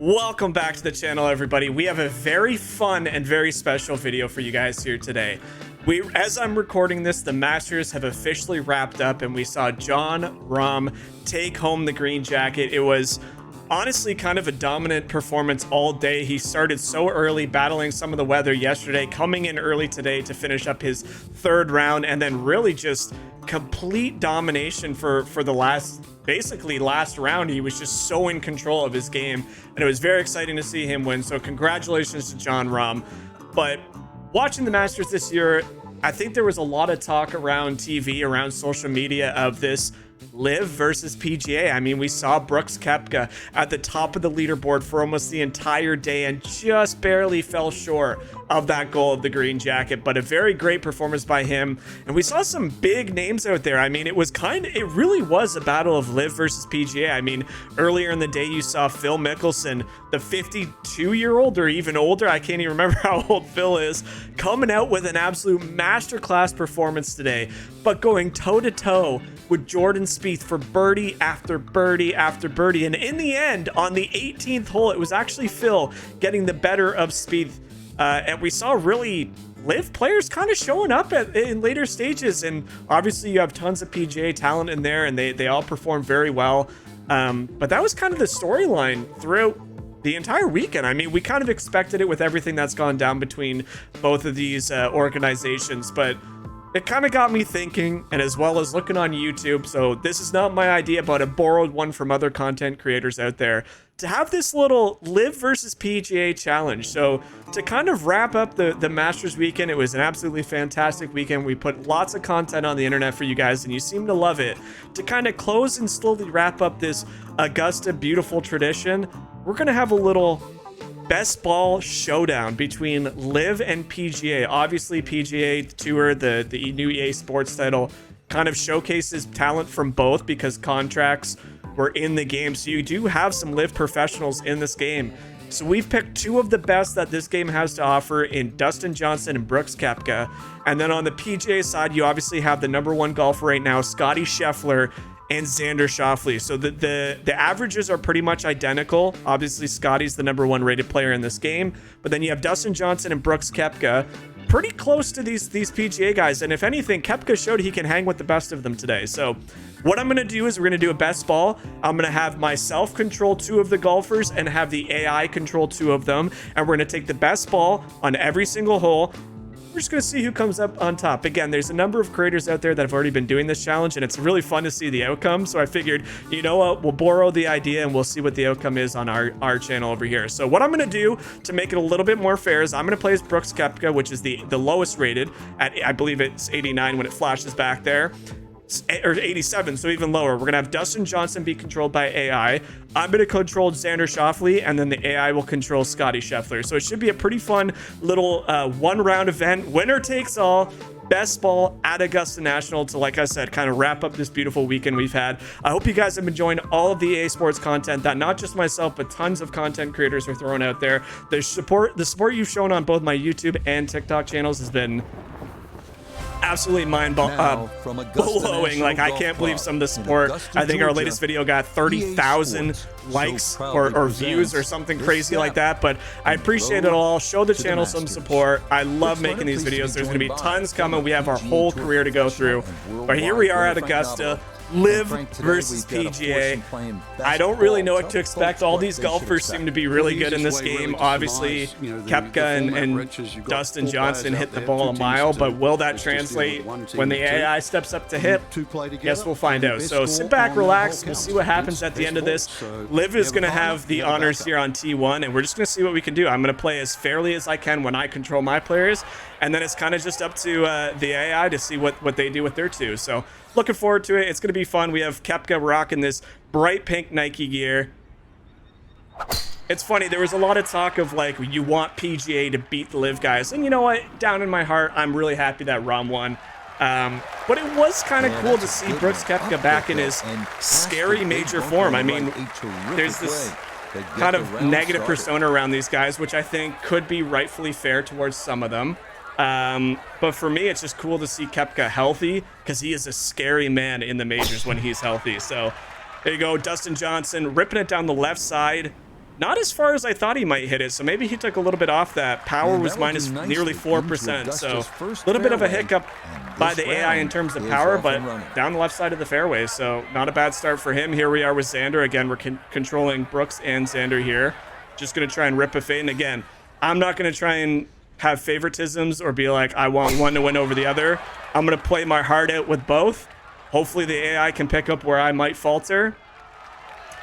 Welcome back to the channel, everybody. We have a very fun and very special video for you guys here today. As I'm recording this, the Masters have officially wrapped up and we saw Jon Rahm take home the green jacket. It was honestly kind of a dominant performance all day. He started so early, battling some of the weather yesterday, coming in early today to finish up his third round, and then really just complete domination for the basically last round. He was just so in control of his game, and it was very exciting to see him win. So congratulations to Jon Rahm. But watching the Masters this year, I think there was a lot of talk around TV, around social media of this LIV versus PGA. I mean, we saw Brooks Koepka at the top of the leaderboard for almost the entire day and just barely fell short of that goal of the green jacket, but a very great performance by him. And we saw some big names out there. I mean, it really was a battle of LIV versus PGA. I mean, earlier in the day, you saw Phil Mickelson, the 52-year-old or even older, I can't even remember how old Phil is, coming out with an absolute masterclass performance today, but going toe-to-toe with Jordan Spieth for birdie after birdie after birdie. And in the end, on the 18th hole, it was actually Phil getting the better of Spieth. And we saw really LIV players kind of showing up in later stages. And obviously you have tons of PGA talent in there, and they all perform very well. But that was kind of the storyline throughout the entire weekend. I mean, we kind of expected it with everything that's gone down between both of these organizations, but it kind of got me thinking, and as well as looking on YouTube. So this is not my idea, but a borrowed one from other content creators out there, to have this little LIV versus PGA challenge. So to kind of wrap up the Masters weekend, it was an absolutely fantastic weekend. We put lots of content on the internet for you guys, and you seem to love it. To kind of close and slowly wrap up this Augusta beautiful tradition, we're going to have a little best ball showdown between LIV and PGA. Obviously, PGA Tour, the new EA Sports title, kind of showcases talent from both because contracts were in the game. So you do have some LIV professionals in this game. So we've picked two of the best that this game has to offer in Dustin Johnson and Brooks Koepka. And then on the PGA side, you obviously have the #1 golfer right now, Scottie Scheffler, and Xander Schauffele. So the averages are pretty much identical. Obviously, Scottie's the #1 rated player in this game, but then you have Dustin Johnson and Brooks Koepka, pretty close to these PGA guys. And if anything, Koepka showed he can hang with the best of them today. So what I'm going to do is we're going to do a best ball. I'm going to have myself control 2 of the golfers and have the AI control 2 of them. And we're going to take the best ball on every single hole. We're just going to see who comes up on top. Again, there's a number of creators out there that have already been doing this challenge, and it's really fun to see the outcome. So I figured, you know what, we'll borrow the idea and we'll see what the outcome is on our channel over here. So what I'm going to do to make it a little bit more fair is I'm going to play as Brooks Koepka, which is the lowest rated at, I believe it's 89 when it flashes back there, or 87, so even lower. We're gonna have Dustin Johnson be controlled by AI. I'm gonna control Xander Schauffele, and then the AI will control Scottie Scheffler. So it should be a pretty fun little one-round event. Winner takes all. Best ball at Augusta National to, like I said, kind of wrap up this beautiful weekend we've had. I hope you guys have been enjoying all of the EA Sports content that not just myself, but tons of content creators are throwing out there. The support you've shown on both my YouTube and TikTok channels has been absolutely mind-blowing. Like, I can't believe some of the support. I think our latest video got 30,000 likes or views or something crazy like that, but I appreciate it all. Show the channel some support. I love making these videos. There's going to be tons coming. We have our whole career to go through, but here we are at Augusta. LIV versus PGA. I don't really know what to expect. All these golfers seem to be really good in this game. Obviously, Koepka and Dustin Johnson hit the ball a mile, but will that translate when the AI steps up to hit? Guess we'll find out. So sit back, relax. We'll see what happens at the end of this. LIV is going to have the honors here on T1, and we're just going to see what we can do. I'm going to play as fairly as I can when I control my players, and then it's kind of just up to the AI to see what they do with their 2. So looking forward to it. It's going to be fun. We have Koepka rocking this bright pink Nike gear. It's funny, there was a lot of talk of, like, you want PGA to beat the LIV guys. And you know what? Down in my heart, I'm really happy that Rahm won. But it was kind of cool to see Brooks Koepka back in his scary major form. I mean, there's this kind of negative persona around these guys, which I think could be rightfully fair towards some of them. But for me, it's just cool to see Koepka healthy, because he is a scary man in the majors when he's healthy. So there you go, Dustin Johnson ripping it down the left side. not as far as I thought he might hit it. So maybe he took a little bit off that. Power was minus nearly 4%. So a little bit of a hiccup by the AI in terms of power, but down the left side of the fairway. So not a bad start for him. Here we are with Xander. Again, we're controlling Brooks and Xander here. Just going to try and rip a fade. And again, I'm not going to try and have favoritisms or be like, I want one to win over the other. I'm going to play my heart out with both. Hopefully the AI can pick up where I might falter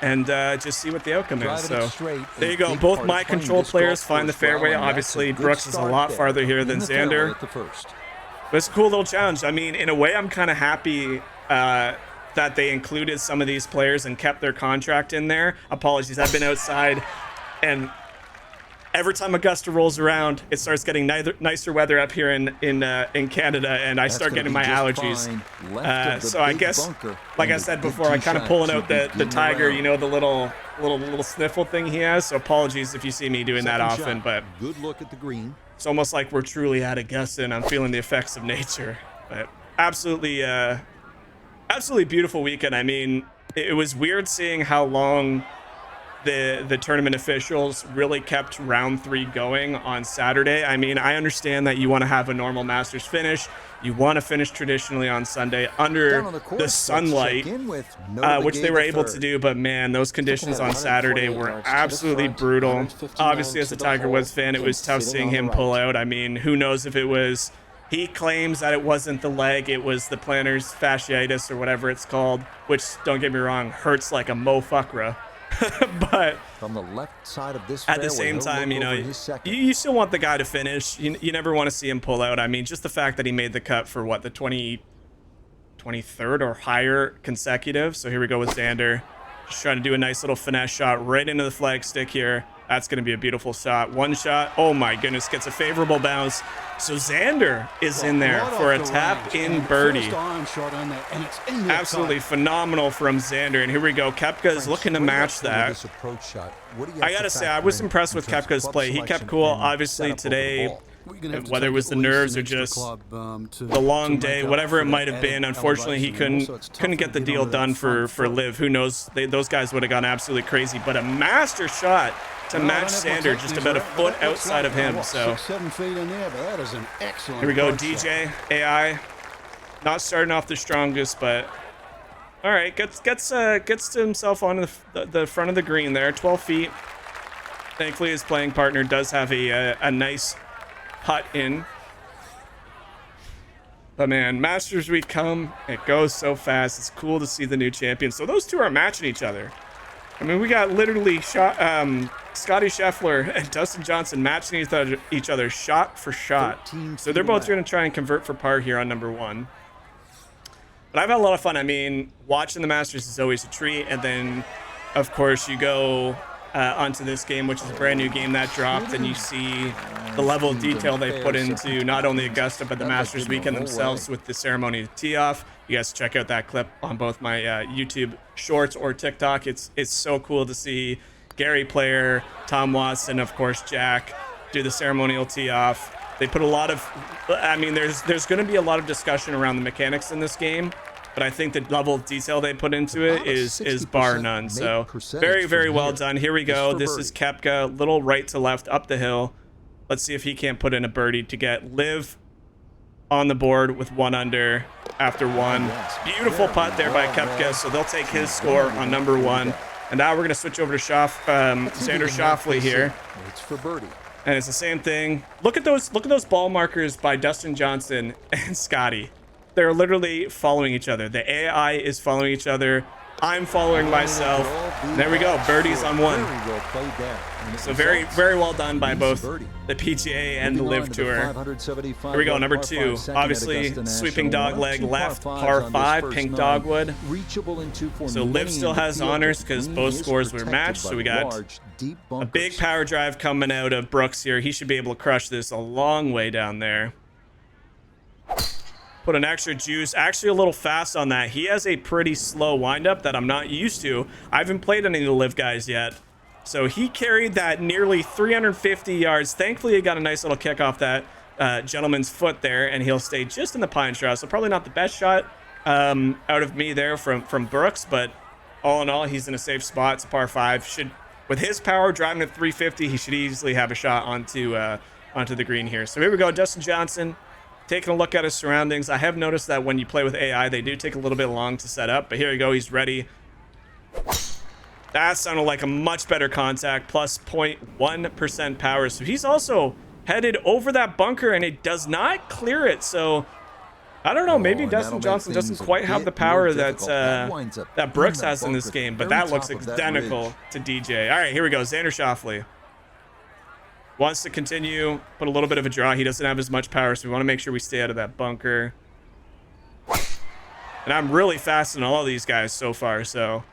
and just see what the outcome is. So there you go. Both my control players find the fairway. Obviously, Brooks is a lot farther here than Xander. But it's a cool little challenge. I mean, in a way, I'm kind of happy that they included some of these players and kept their contract in there. Apologies, I've been outside, and every time Augusta rolls around, it starts getting nicer weather up here in Canada, and I start getting my allergies. So I guess, like I said before, I kind of pulling out the tiger, you know, the little sniffle thing he has. So apologies if you see me doing that often, but good look at the green. It's almost like we're truly at Augusta, and I'm feeling the effects of nature. But absolutely beautiful weekend. I mean, it was weird seeing how long the tournament officials really kept round 3 going on Saturday. I mean, I understand that you want to have a normal Masters finish. You want to finish traditionally on Sunday under the sunlight, which they were able to do. But man, those conditions on Saturday were absolutely brutal. Obviously, as a Tiger Woods fan, it was tough seeing him pull out. I mean, who knows if it was, he claims that it wasn't the leg, it was the plantar fasciitis or whatever it's called, which, don't get me wrong, hurts like a mofuckra. But from the left side of this at the same time, you know, you still want the guy to finish. You never want to see him pull out. I mean, just the fact that he made the cut for what, the 23rd or higher consecutive. So here we go with Xander, just trying to do a nice little finesse shot right into the flag stick here. That's going to be a beautiful shot. One shot. Oh my goodness, gets a favorable bounce. So Xander is in there for a tap-in birdie. Absolutely phenomenal from Xander. And here we go. Koepka is looking to match that. I got to say, I was impressed with Koepka's play. He kept cool. Obviously today, whether it was the nerves or just the long day, whatever it might have been, unfortunately he couldn't get the deal done for LIV. Who knows? Those guys would have gone absolutely crazy. But a master shot to match Xander, just about a foot outside of him. So here we go. DJ AI, not starting off the strongest, but all right, gets himself on the front of the green there, 12 feet. Thankfully, his playing partner does have a nice putt in. But man, Masters week come, it goes so fast. It's cool to see the new champions. So those two are matching each other. I mean, we got literally Scotty Scheffler and Dustin Johnson matching each other shot for shot. So they're both going to try and convert for par here on number 1. But I've had a lot of fun. I mean, watching the Masters is always a treat. And then, of course, you go onto this game, which is a brand new game that dropped, and you see the level of detail they put into not only Augusta, but the Masters weekend themselves with the ceremony tee off. You guys check out that clip on both my YouTube shorts or TikTok. It's so cool to see Gary Player, Tom Watson, of course, Jack, do the ceremonial tee off. They put a lot of, I mean, there's going to be a lot of discussion around the mechanics in this game, but I think the level of detail they put into it is bar none. So very, very well done. Here we go. This is Koepka, little right to left up the hill. Let's see if he can't put in a birdie to get LIV on the board with 1 under after 1. Beautiful putt there by Koepka, so they'll take his score on number 1. And now we're going to switch over to Xander Schauffele here. It's for birdie. And it's the same thing. Look at those ball markers by Dustin Johnson and Scotty. They're literally following each other. The AI is following each other. I'm following myself. There we go. Birdies on 1. So very, very well done by both the PGA and the LIV Tour. Here we go. Number 2. Obviously, sweeping dog leg left, par 5, pink dogwood. So LIV still has honors because both scores were matched. So we got a big power drive coming out of Brooks here. He should be able to crush this a long way down there. Put an extra juice, actually a little fast on that. He has a pretty slow windup that I'm not used to. I haven't played any of the LIV guys yet. So he carried that nearly 350 yards. Thankfully, he got a nice little kick off that gentleman's foot there, and he'll stay just in the pine straw. So probably not the best shot out of me there from Brooks, but all in all, he's in a safe spot. It's a par 5. Should with his power driving at 350, he should easily have a shot onto the green here. So here we go, Dustin Johnson taking a look at his surroundings. I have noticed that when you play with AI, they do take a little bit long to set up, but here we go, he's ready. That sounded like a much better contact, plus 0.1% power. So he's also headed over that bunker, and it does not clear it. So I don't know, maybe Dustin Johnson doesn't quite have the power that Brooks has in this game, but that looks identical to DJ. All right, here we go. Xander Schauffele wants to continue, put a little bit of a draw. He doesn't have as much power, so we want to make sure we stay out of that bunker. And I'm really fast in all of these guys so far, so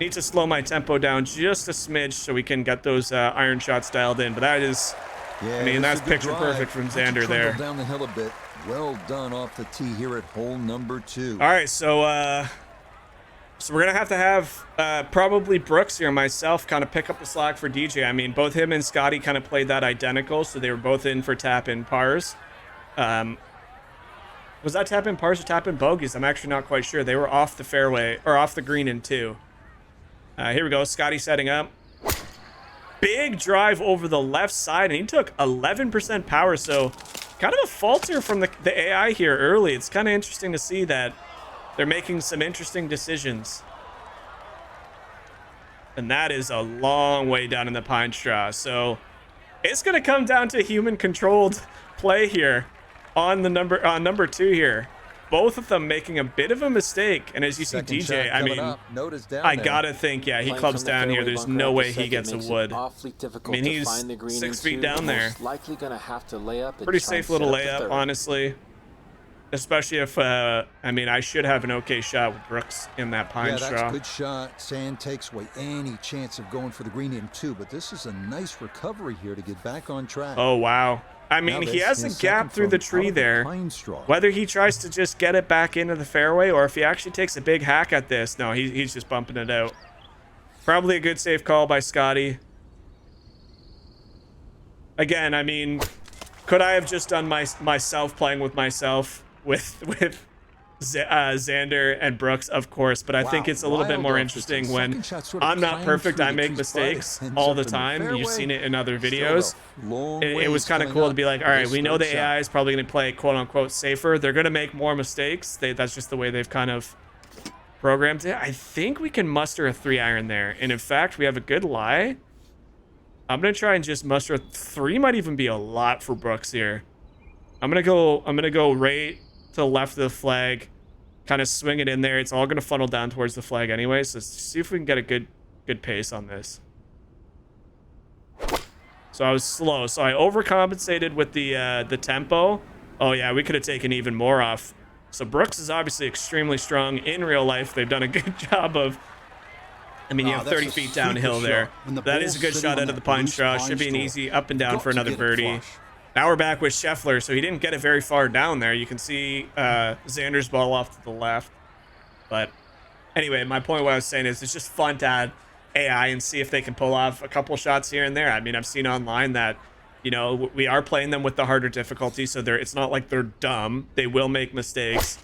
need to slow my tempo down just a smidge so we can get those iron shots dialed in. But that is, I mean, that's picture perfect from Xander there. Down the hill a bit. Well done off the tee here at hole number 2. All right, so we're gonna have to have probably Brooks here, myself, kind of pick up the slack for DJ. I mean, both him and Scotty kind of played that identical, so they were both in for tap-in pars. Was that tap-in pars or tap-in bogeys? I'm actually not quite sure. They were off the fairway, or off the green in 2. Here we go, Scotty setting up. Big drive over the left side, and he took 11% power, so kind of a falter from the AI here early. It's kind of interesting to see that they're making some interesting decisions. And that is a long way down in the pine straw. So it's going to come down to human-controlled play here on the number 2 here. Both of them making a bit of a mistake. And as you see DJ, I mean, I gotta think, yeah, he clubs down here. There's no way he gets a wood. I mean, he's 6 feet down there. Pretty safe little layup, honestly. Especially if, I mean, I should have an okay shot with Brooks in that pine straw. That's a good shot. Sand takes away any chance of going for the green in 2, but this is a nice recovery here to get back on track. Oh, wow. I mean, he has a gap through the tree there. Whether he tries to just get it back into the fairway or if he actually takes a big hack at this. No, he's just bumping it out. Probably a good safe call by Scotty. Again, I mean, could I have just done myself playing with myself with Xander and Brooks, of course, but I think it's a little bit more interesting when I'm not perfect. I make mistakes all the time. You've seen it in other videos. It was kind of cool to be like, all right, we know the AI is probably going to play quote unquote safer. They're going to make more mistakes. That's just the way they've kind of programmed it. I think we can muster a 3-iron there. And in fact, we have a good lie. I'm going to try and just muster a 3. Might even be a lot for Brooks here. I'm going to go right to the left of the flag, kind of swing it in there. It's all going to funnel down towards the flag anyway, so let's see if we can get a good pace on this. So I was slow, so I overcompensated with the tempo. Oh yeah, we could have taken even more off. So Brooks is obviously extremely strong in real life. They've done a good job of, I mean, you have 30 feet downhill there. That is a good shot out of the pine straw. Should be an easy up and down for another birdie. Now we're back with Scheffler, so he didn't get it very far down there. You can see Xander's ball off to the left. But anyway, my point, what I was saying is it's just fun to add AI and see if they can pull off a couple shots here and there. I mean, I've seen online that, you know, we are playing them with the harder difficulty, so it's not like they're dumb. They will make mistakes.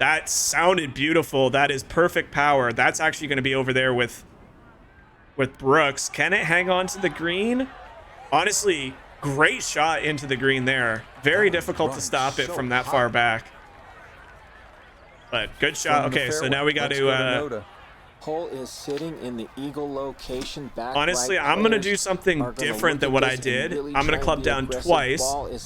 That sounded beautiful. That is perfect power. That's actually going to be over there with Brooks. Can it hang on to the green? Honestly, great shot into the green there. Very difficult to stop it from that far back. But good shot. Okay, so now we got to... Hole is sitting in the eagle location. Honestly, I'm going to do something different than what I did. I'm going to club down twice.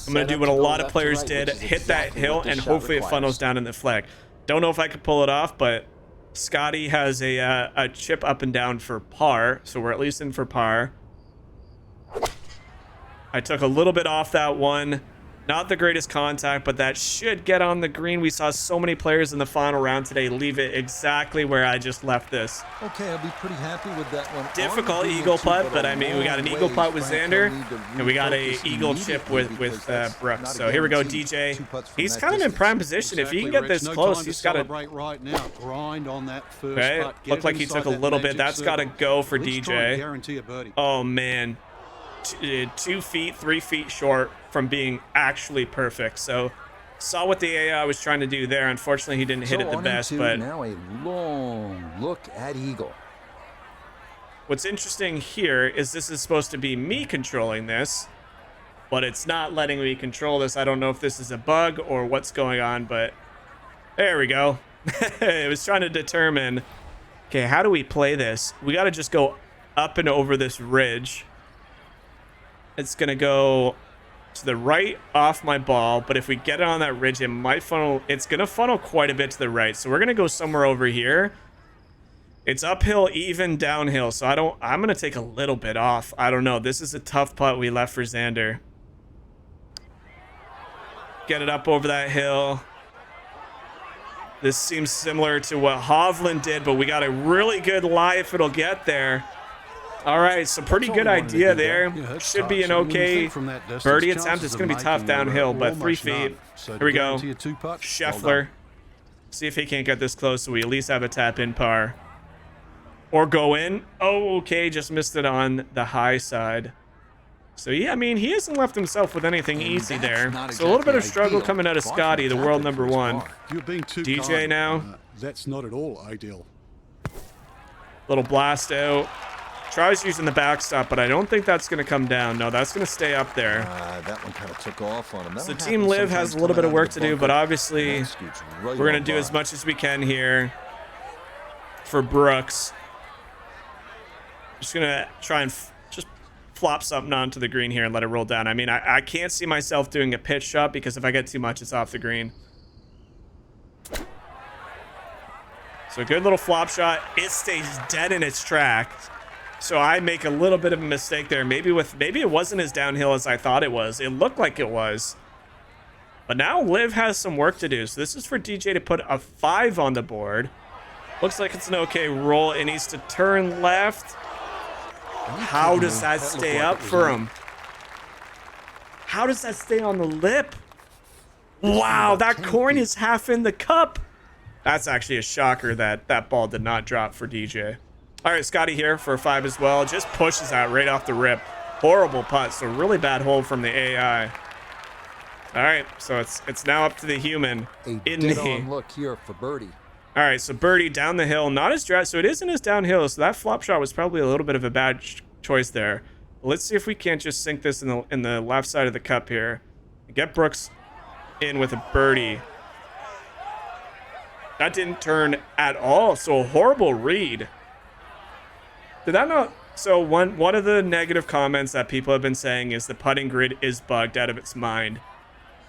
I'm going to do what a lot of players did. Hit that hill, and hopefully it funnels down in the flag. Don't know if I could pull it off, but Scotty has a chip up and down for par, so we're at least in for par. I took a little bit off that one. Not the greatest contact, but that should get on the green. We saw so many players in the final round today leave it exactly where I just left this. Okay, I'll be pretty happy with that one. Difficult eagle putt, but I mean, we got an eagle putt with Xander, and we got a eagle chip with Brooks. So here we go, DJ. He's kind of in prime position. If he can get this close, he's got to... Okay, looked like he took a little bit. That's got to go for DJ. Oh, man. 2 feet, 3 feet short from being actually perfect. So saw what the AI was trying to do there. Unfortunately, he didn't hit it the best, but now a long look at eagle. what's interesting here is this is supposed to be me controlling this, but it's not letting me control this. I don't know if this is a bug or what's going on, but there we go. It was trying to determine, okay, how do we play this? We got to just go up and over this ridge. It's going to go to the right off my ball, but if we get it on that ridge, it might funnel. It's going to funnel quite a bit to the right. So we're going to go somewhere over here. It's uphill, even downhill. So I'm going to take a little bit off. I don't know. This is a tough putt we left for Xander. Get it up over that hill. This seems similar to what Hovland did, but we got a really good lie if it'll get there. All right, so pretty good idea there. Should be an okay birdie attempt. It's going to be tough downhill, but 3 feet. Here we go. Scheffler. See if he can't get this close, so we at least have a tap-in par. Or go in. Oh, okay, just missed it on the high side. So, yeah, I mean, he hasn't left himself with anything easy there. So a little bit of struggle coming out of Scotty, the world number 1. DJ now. That's not at all ideal. Little blast out. Tries using the backstop, but I don't think that's going to come down. No, that's going to stay up there. That one kind of took off on him. So Team Liv has a little bit of work to do, but obviously we're going to do as much as we can here for Brooks. Just going to try and just flop something onto the green here and let it roll down. I mean, I can't see myself doing a pitch shot because if I get too much, it's off the green. So a good little flop shot. It stays dead in its tracks. So I make a little bit of a mistake there. Maybe it wasn't as downhill as I thought it was. It looked like it was. But now Liv has some work to do. So this is for DJ to put a 5 on the board. Looks like it's an okay roll. It needs to turn left. How does that stay up for him? How does that stay on the lip? Wow, that coin is half in the cup. That's actually a shocker that that ball did not drop for DJ. All right, Scotty here for a 5 as well. Just pushes out right off the rip. Horrible putt, so really bad hold from the AI. All right, so it's now up to the human. A dead-on look here for birdie. All right, so birdie down the hill, not as dry, so it isn't as downhill. So that flop shot was probably a little bit of a bad choice there. Let's see if we can't just sink this in the left side of the cup here. Get Brooks in with a birdie. That didn't turn at all, so a horrible read. Did that not? So one of the negative comments that people have been saying is the putting grid is bugged out of its mind.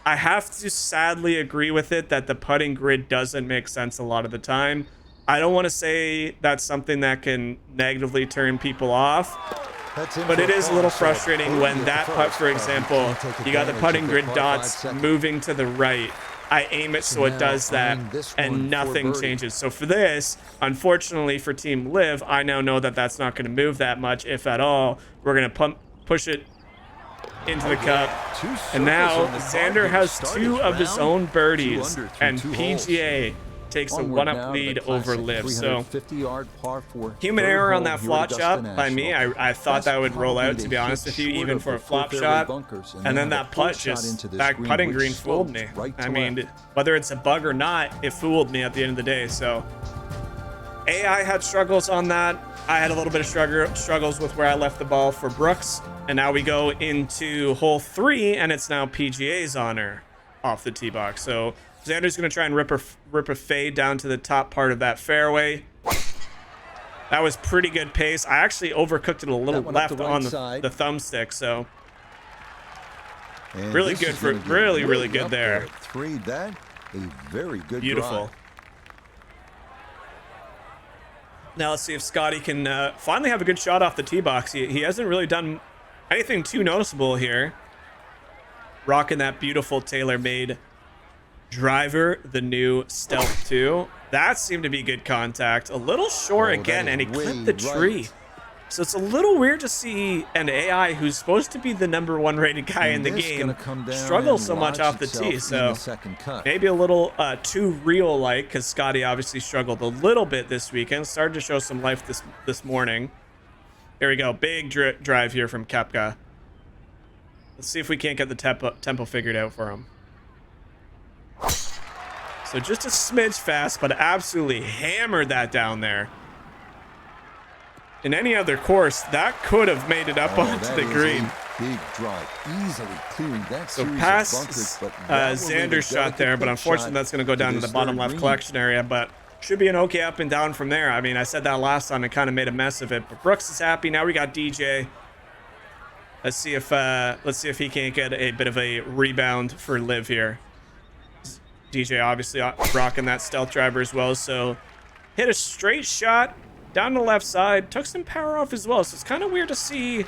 I have to sadly agree with it that the putting grid doesn't make sense a lot of the time. I don't want to say that's something that can negatively turn people off, but it is a little frustrating when that putt, for example, you got the putting grid dots moving to the right. I aim it so it does that, and nothing changes. So for this, unfortunately for Team Liv, I now know that that's not going to move that much, if at all. We're going to push it into the cup. And now Xander has 2 of his own birdies, and PGA takes a 1-up lead over Liv. So human error on that flop shot by me. I thought that would roll out, to be honest with you, even for a flop shot. And then that putt that putting green fooled me. I mean, whether it's a bug or not, it fooled me at the end of the day. So AI had struggles on that. I had a little bit of struggles with where I left the ball for Brooks. And now we go into hole 3, and it's now PGA's honor off the tee box. So Xander's going to try and rip a fade down to the top part of that fairway. That was pretty good pace. I actually overcooked it a little left on the thumbstick, so really good for really good there. 3, that a very good beautiful drive. Now let's see if Scotty can finally have a good shot off the tee box. He hasn't really done anything too noticeable here. Rocking that beautiful tailor-made driver, the new Stealth 2. That seemed to be good contact. A little short again, and he clipped the tree. So it's a little weird to see an AI who's supposed to be the #1 rated guy in the game struggle so much off the tee. So maybe a little too real-like, because Scotty obviously struggled a little bit this weekend. Started to show some life this morning. Here we go. Big drive here from Kepka. Let's see if we can't get the tempo figured out for him. So just a smidge fast, but absolutely hammered that down there. In any other course, that could have made it up onto the green. Big drive, easily clearing that So series past of bunkers, but that will leave a Xander's shot there, but delicate unfortunately shot that's going to go down to this the bottom third left green. collection area, but should be an okay up and down from there. I mean, I said that last time and kind of made a mess of it, but Brooks is happy. Now we got DJ. Let's see if he can't get a bit of a rebound for LIV here. DJ obviously rocking that stealth driver as well, so hit a straight shot down the left side, took some power off as well, so it's kind of weird to see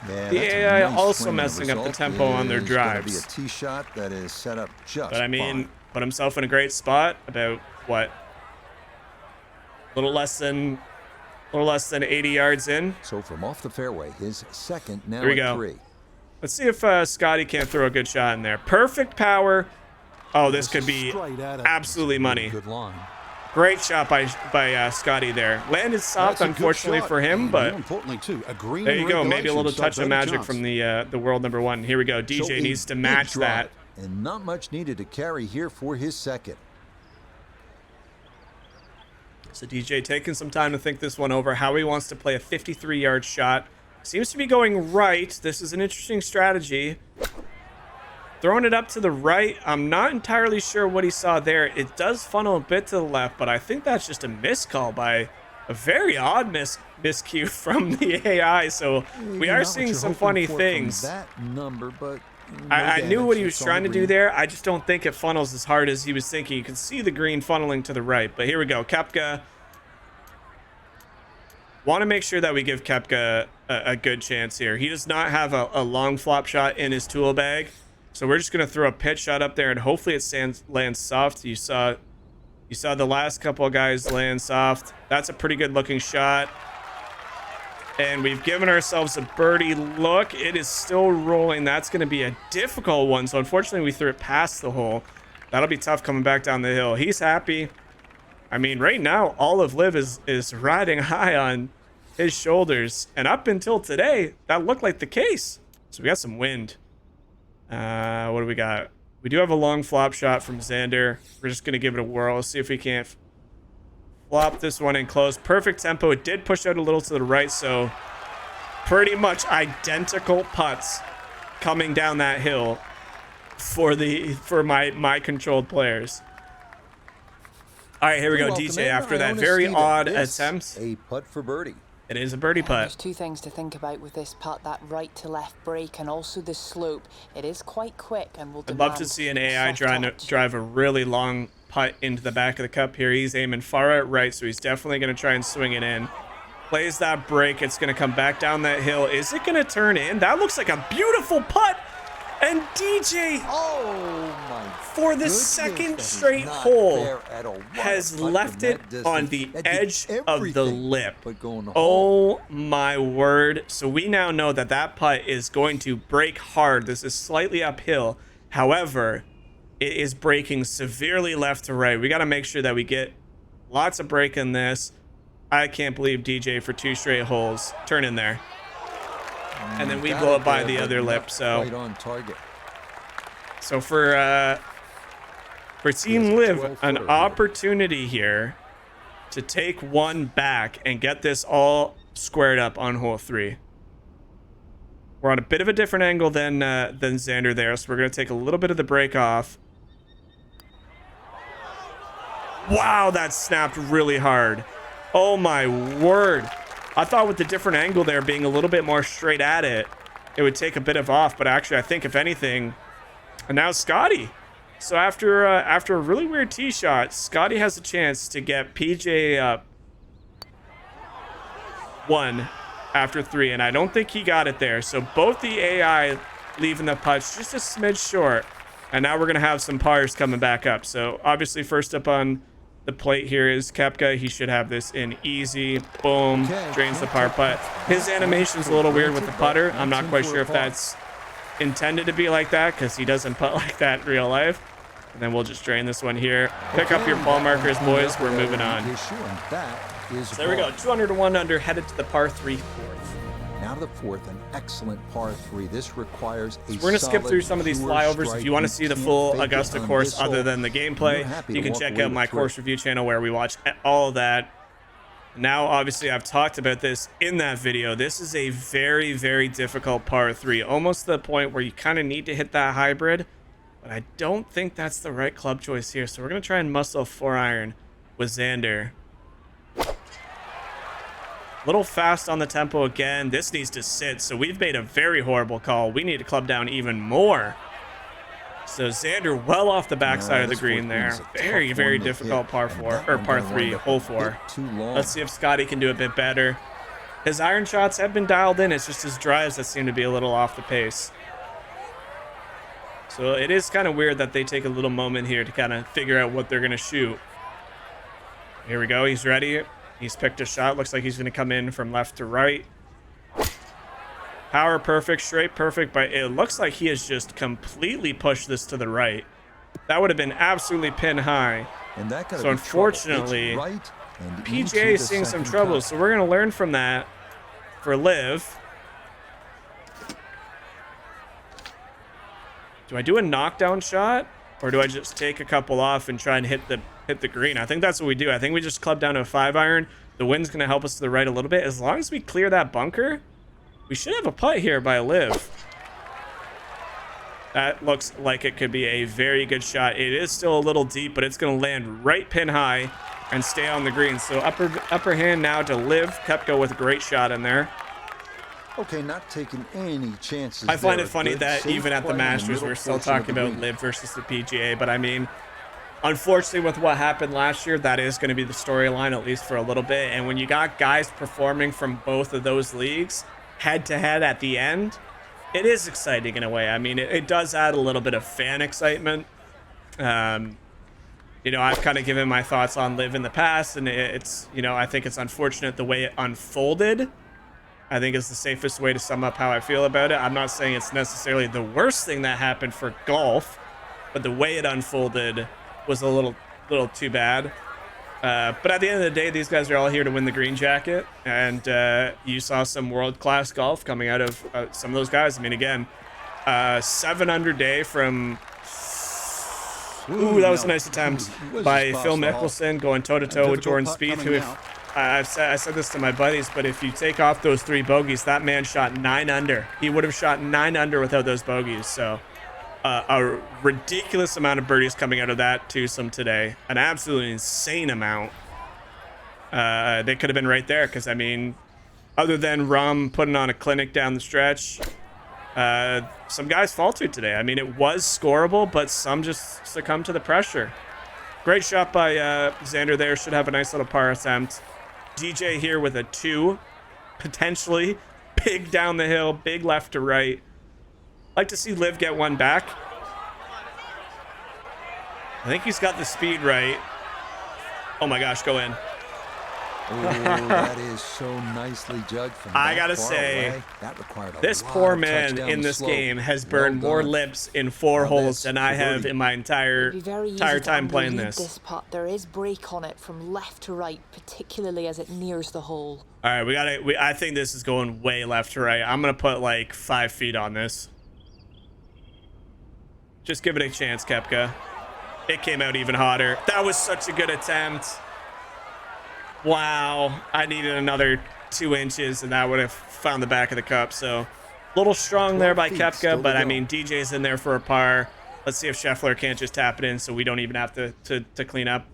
the AI also messing up the tempo on their drives. Be a tee shot that is set up just But I mean, fine. put himself in a great spot. About what? A little less than 80 yards in. So from off the fairway, his second now Here we at go. 3. Let's see if Scotty can't throw a good shot in there. Perfect power. Oh, this could be Straight at it. absolutely money. Good line. Great shot by Scotty there. Landed soft, That's a good unfortunately shot, for him, and but more importantly too, a green there you go. Maybe a little regulation, touch so of better magic chance. from the world number one. Here we go. So DJ a needs to big match drive, that. and not much needed to carry here for his second. So DJ taking some time to think this one over, how he wants to play a 53-yard shot. Seems to be going right. This is an interesting strategy. Throwing it up to the right. I'm not entirely sure what he saw there. It does funnel a bit to the left, but I think that's just a miscall by a very odd miscue from the AI. So we are seeing some funny things. That number, but I knew what he was It's on trying to the do green. there. I just don't think it funnels as hard as he was thinking. You can see the green funneling to the right. But here we go. Koepka. Want to make sure that we give Koepka a good chance here. He does not have a long flop shot in his tool bag. So we're just going to throw a pitch shot up there, and hopefully it lands soft. You saw the last couple of guys land soft. That's a pretty good looking shot. And we've given ourselves a birdie look. It is still rolling. That's going to be a difficult one. So unfortunately, we threw it past the hole. That'll be tough coming back down the hill. He's happy. I mean, right now, all of LIV is riding high on his shoulders. And up until today, that looked like the case. So we got some wind. What do we got? We do have a long flop shot from Xander. We're just going to give it a whirl. See if we can't flop this one in close. Perfect tempo. It did push out a little to the right, so pretty much identical putts coming down that hill for my controlled players. All right, here we go, Welcome DJ. in. After I that wanna very see that odd this attempt, a putt for birdie. it is a birdie There's putt. two things to think about with this putt, that right to left break and also the slope. It is quite quick and will I'd love to demand see an a AI soft trying to touch. drive a really long putt into the back of the cup here. He's aiming far out right, so he's definitely going to try and swing it in. Plays that break. It's going to come back down that hill. Is it going to turn in? That looks like a beautiful putt. And DJ, Oh my! for the goodness, second that is straight not hole, fair at all. What a has putt from left it that distance. on the That did edge of the everything lip. but go in the hole. Oh my word. So we now know that that putt is going to break hard. This is slightly uphill. However, it is breaking severely left to right. We got to make sure that we get lots of break in this. I can't believe DJ for 2 straight holes. Turn in there. And then we Got blow it it by there, the but other not lip. So right on target. So for Team LIV, an 12-footer here. opportunity here to take one back and get this all squared up on hole 3. We're on a bit of a different angle than Xander there, so we're going to take a little bit of the break off. Wow, that snapped really hard. Oh my word. I thought with the different angle there being a little bit more straight at it, it would take a bit of off, but actually I think if anything, and now Scotty. So after a really weird tee shot, Scotty has a chance to get PGA up 1 after 3, and I don't think he got it there. So both the AI leaving the putts just a smidge short, and now we're gonna have some pars coming back up. So obviously first up on the plate here is Koepka. He should have this in easy. Boom, Okay, drains the par putt. His animation's a little weird with the putter. I'm not quite sure if par. that's intended to be like that because he doesn't putt like that in real life. And then we'll just drain this one here. Pick up your ball markers, boys. We're moving on. Issue, and that is So there we go. 201 under, headed to the par 3 fourth. Now to the fourth, an excellent par 3. This requires a We're going to skip solid, through some of these pure flyovers. strike. If you want to see the can't full fake it Augusta on course this other hole. than the You're gameplay, happy you to can walk check away out my with course three. review channel where we watch all of that. Now, obviously, I've talked about this in that video. This is a very, very difficult par 3, almost to the point where you kind of need to hit that hybrid, but I don't think that's the right club choice here. So we're going to try and muscle a 4-iron with Xander. A little fast on the tempo again. This needs to sit, so we've made a very horrible call. We need to club down even more. So Xander well off the backside of the green there. Very, very difficult par 4, or par 3, hole 4. Let's see if Scotty can do a bit better. His iron shots have been dialed in. It's just his drives that seem to be a little off the pace. So it is kind of weird that they take a little moment here to kind of figure out what they're going to shoot. Here we go. He's ready. He's picked a shot. Looks like he's going to come in from left to right. Power perfect, straight perfect, but it looks like he has just completely pushed this to the right. That would have been absolutely pin high. And that so unfortunately, right PGA is seeing some trouble. So we're going to learn from that for LIV. Do I do a knockdown shot, or do I just take a couple off and try and hit the green? I think that's what we do. I think we just club down to a 5-iron. The wind's going to help us to the right a little bit. As long as we clear that bunker, we should have a putt here by LIV. That looks like it could be a very good shot. It is still a little deep, but it's going to land right pin high and stay on the green. So upper hand now to LIV. Koepka with a great shot in there. Okay, not taking any chances. I find there. it funny Good, that safe even at the play in Masters, middle we're still portion of talking the about green. LIV versus the PGA. But I mean, unfortunately, with what happened last year, that is going to be the storyline, at least for a little bit. And when you got guys performing from both of those leagues head-to-head at the end, it is exciting in a way. I mean, it does add a little bit of fan excitement. You know, I've kind of given my thoughts on LIV in the past, and it's, you know, I think it's unfortunate the way it unfolded. I think is the safest way to sum up how I feel about it. I'm not saying it's necessarily the worst thing that happened for golf, but the way it unfolded was a little too bad. But at the end of the day, these guys are all here to win the green jacket, and you saw some world-class golf coming out of some of those guys. I mean, again, 7 under day from... Ooh, that was a nice attempt by Phil Mickelson going toe-to-toe with Jordan Spieth, who, I said this to my buddies, but if you take off those 3 bogeys, that man shot 9 under. He would have shot 9 under without those bogeys. So a ridiculous amount of birdies coming out of that twosome today. An absolutely insane amount. They could have been right there because, I mean, other than Rum putting on a clinic down the stretch, some guys faltered today. I mean, it was scoreable, but some just succumbed to the pressure. Great shot by Xander there. Should have a nice little par attempt. DJ here with a 2, potentially. Big down the hill, big left to right. Like to see LIV get one back. I think he's got the speed right. Oh my gosh, go in. Oh, that is so nicely judged from I that gotta far say, away. That required a this lot poor of touch man down in the this slope. game has Well burned more done. lips in 4 Now holes that's than I the have birdie. in my entire It'd be very easy time to playing unbelieve this. putt. There is break on it from left to right, particularly as it nears the hole. All right, I think this is going way left to right. I'm gonna put like 5 feet on this. Just give it a chance, Koepka. It came out even hotter. That was such a good attempt. Wow, I needed another 2 inches, and that would have found the back of the cup. So a little strong there by 12 feet still Koepka, to but I go. mean, DJ's in there for a par. Let's see if Scheffler can't just tap it in, so we don't even have to clean up.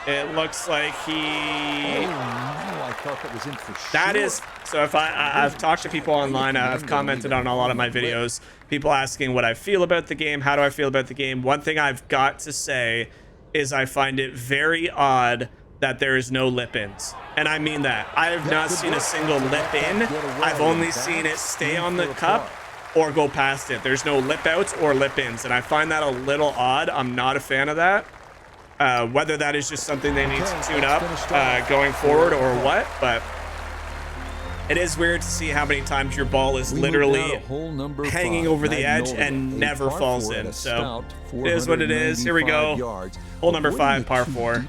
It looks like he... Oh, no, I thought that was in for That sure. is, so if I've talked to people online, I've commented on a lot of my videos, people asking what I feel about the game, how do I feel about the game. One thing I've got to say is I find it very odd that there is no lip-ins. And I mean that. I have not seen a single lip-in. I've only seen it stay on the cup or go past it. There's no lip-outs or lip-ins, and I find that a little odd. I'm not a fan of that. Whether that is just something they need to tune up going forward or what, but it is weird to see how many times your ball is literally hanging over the edge and never falls in. So it is what it is. Here we go. Hole number 5, par 4.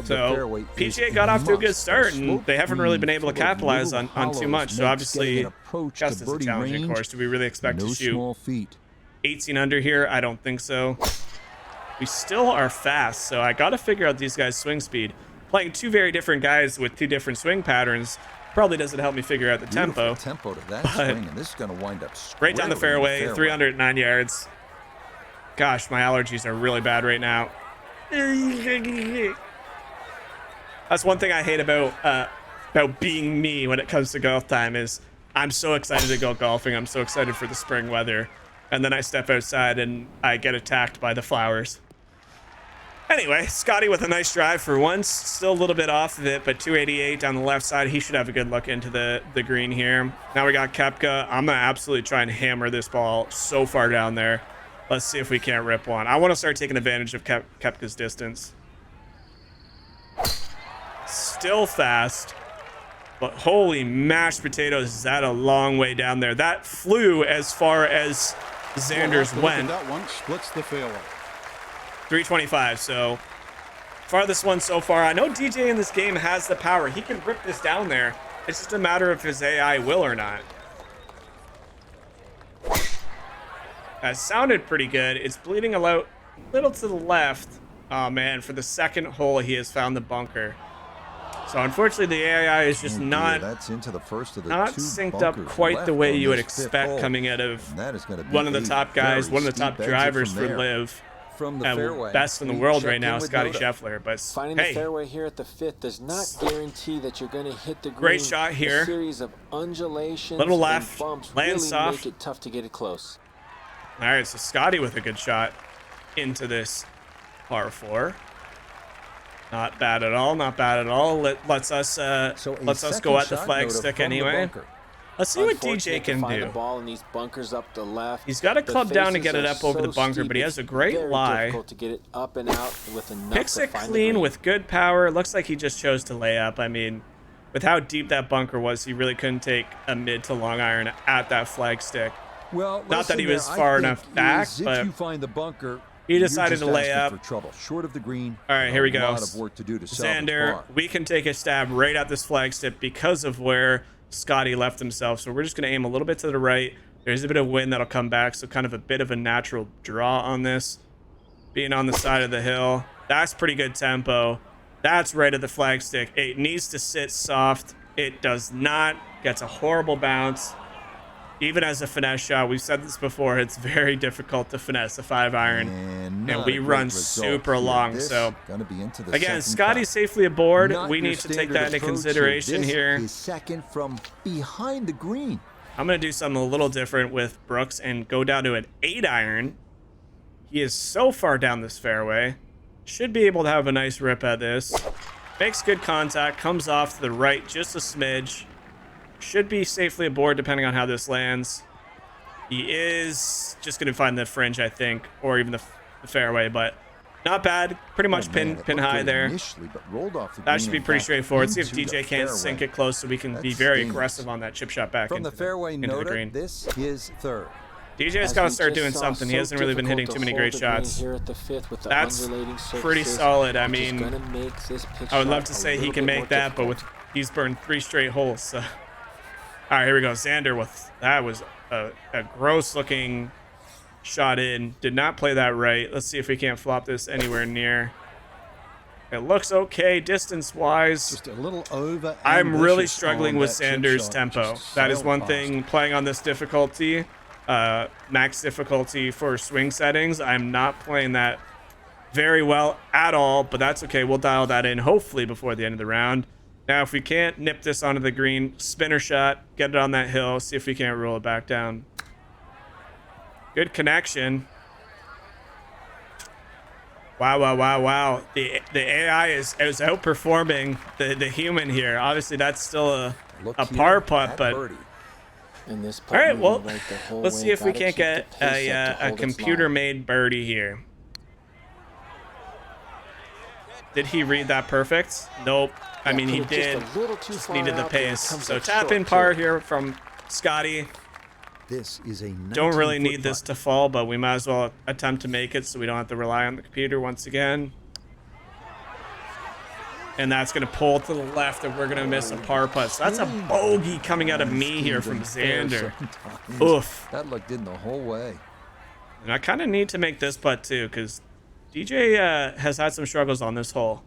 So PGA got off to a good start, and they haven't really been able to capitalize on too much. So obviously, Augusta's a challenging course. Do we really expect to shoot 18 under here? I don't think so. We still are fast, so I got to figure out these guys' swing speed. playing two very different guys with two different swing patterns probably doesn't help me figure out the tempo. Tempo to that swing, and this is going to wind up right down the squarely in fairway, 309 yards. Gosh, my allergies are really bad right now. That's one thing I hate about being me when it comes to golf time is I'm so excited to go golfing. I'm so excited for the spring weather. And then I step outside and I get attacked by the flowers. Anyway, Scotty with a nice drive for once. Still a little bit off of it, but 288 down the left side. He should have a good look into the green here. Now we got Koepka. I'm going to absolutely try and hammer this ball so far down there. Let's see if we can't rip one. I want to start taking advantage of Koepka's distance. Still fast, but holy mashed potatoes, is that a long way down there. That flew as far as Xander's went. That one splits the fairway. 325, so farthest one so far. I know DJ in this game has the power. He can rip this down there. It's just a matter of his AI will or not. That sounded pretty good. It's bleeding a little to the left. Oh man, for the second hole he has found the bunker. So unfortunately the AI is just not into the first of the synced up quite the way you would expect coming out of one of the top guys, one of the top drivers for LIV. From the fairway, best in the world right now, Scotty Scheffler. But finding the fairway here at the 5th does not guarantee that you're going to hit the green. Great shot here. A series of undulations, little left, and bumps land really soft. make it tough to get it close. All right, so Scotty with a good shot into this par 4. Not bad at all. Not bad at all. Let's us go at the flag stick anyway. Let's see what DJ can do. The ball in these bunkers up the left. He's got to club down to get it up over the bunker, but he has a great lie. To get it up and out with Picks it clean with good power. Looks like he just chose to lay up. I mean, with how deep that bunker was, he really couldn't take a mid to long iron at that flag stick. Well, not that he was far enough back, but you find the bunker, he decided to lay up. For trouble. Short of the green. All right, here we go. A lot of work to do to Xander, we can take a stab right at this flag stick because of where Scotty left himself. So we're just going to aim a little bit to the right. There's a bit of wind that'll come back, so kind of a bit of a natural draw on this. Being on the side of the hill. That's pretty good tempo. That's right at the flag stick. It needs to sit soft. It does not. Gets a horrible bounce. Even as a finesse shot, we've said this before, it's very difficult to finesse a 5-iron. And we run super long. So, again, Scotty's safely aboard. We need to take that into consideration here. Is second from behind the green. I'm going to do something a little different with Brooks and go down to an 8-iron. He is so far down this fairway. Should be able to have a nice rip at this. Makes good contact. Comes off to the right just a smidge. Should be safely aboard depending on how this lands. He is just going to find the fringe, I think, or even the fairway, but not bad. Pretty much pin high there. That should be pretty straightforward. See if DJ can't sink it close so we can be very aggressive on that chip shot back into the green. This is third. DJ's got to start doing something. He hasn't really been hitting too many great shots. That's pretty solid. I mean, I would love to say he can make that, but he's burned 3 straight holes, so. All right, here we go. Xander that was a gross looking shot in. Did not play that right. Let's see if we can't flop this anywhere near. It looks okay distance wise. Just a little over. I'm really struggling with Xander's tempo. That is one thing playing on this difficulty, max difficulty for swing settings. I'm not playing that very well at all, but that's okay. We'll dial that in hopefully before the end of the round. Now, if we can't nip this onto the green, spinner shot, get it on that hill, see if we can't roll it back down. Good connection. Wow, wow, wow, wow. The AI is outperforming the human here. Obviously, that's still a par putt, but... All right, well, let's see if we can't get a computer-made birdie here. Did he read that perfect? Nope. I mean, he did. Just needed the pace. So tap in par here from Scotty. This is a don't really need this to fall, but we might as well attempt to make it so we don't have to rely on the computer once again. And that's going to pull to the left, and we're going to miss a par putt. So that's a bogey coming out of me here from Xander. Oof. That looked in the whole way. And I kind of need to make this putt too, because DJ has had some struggles on this hole.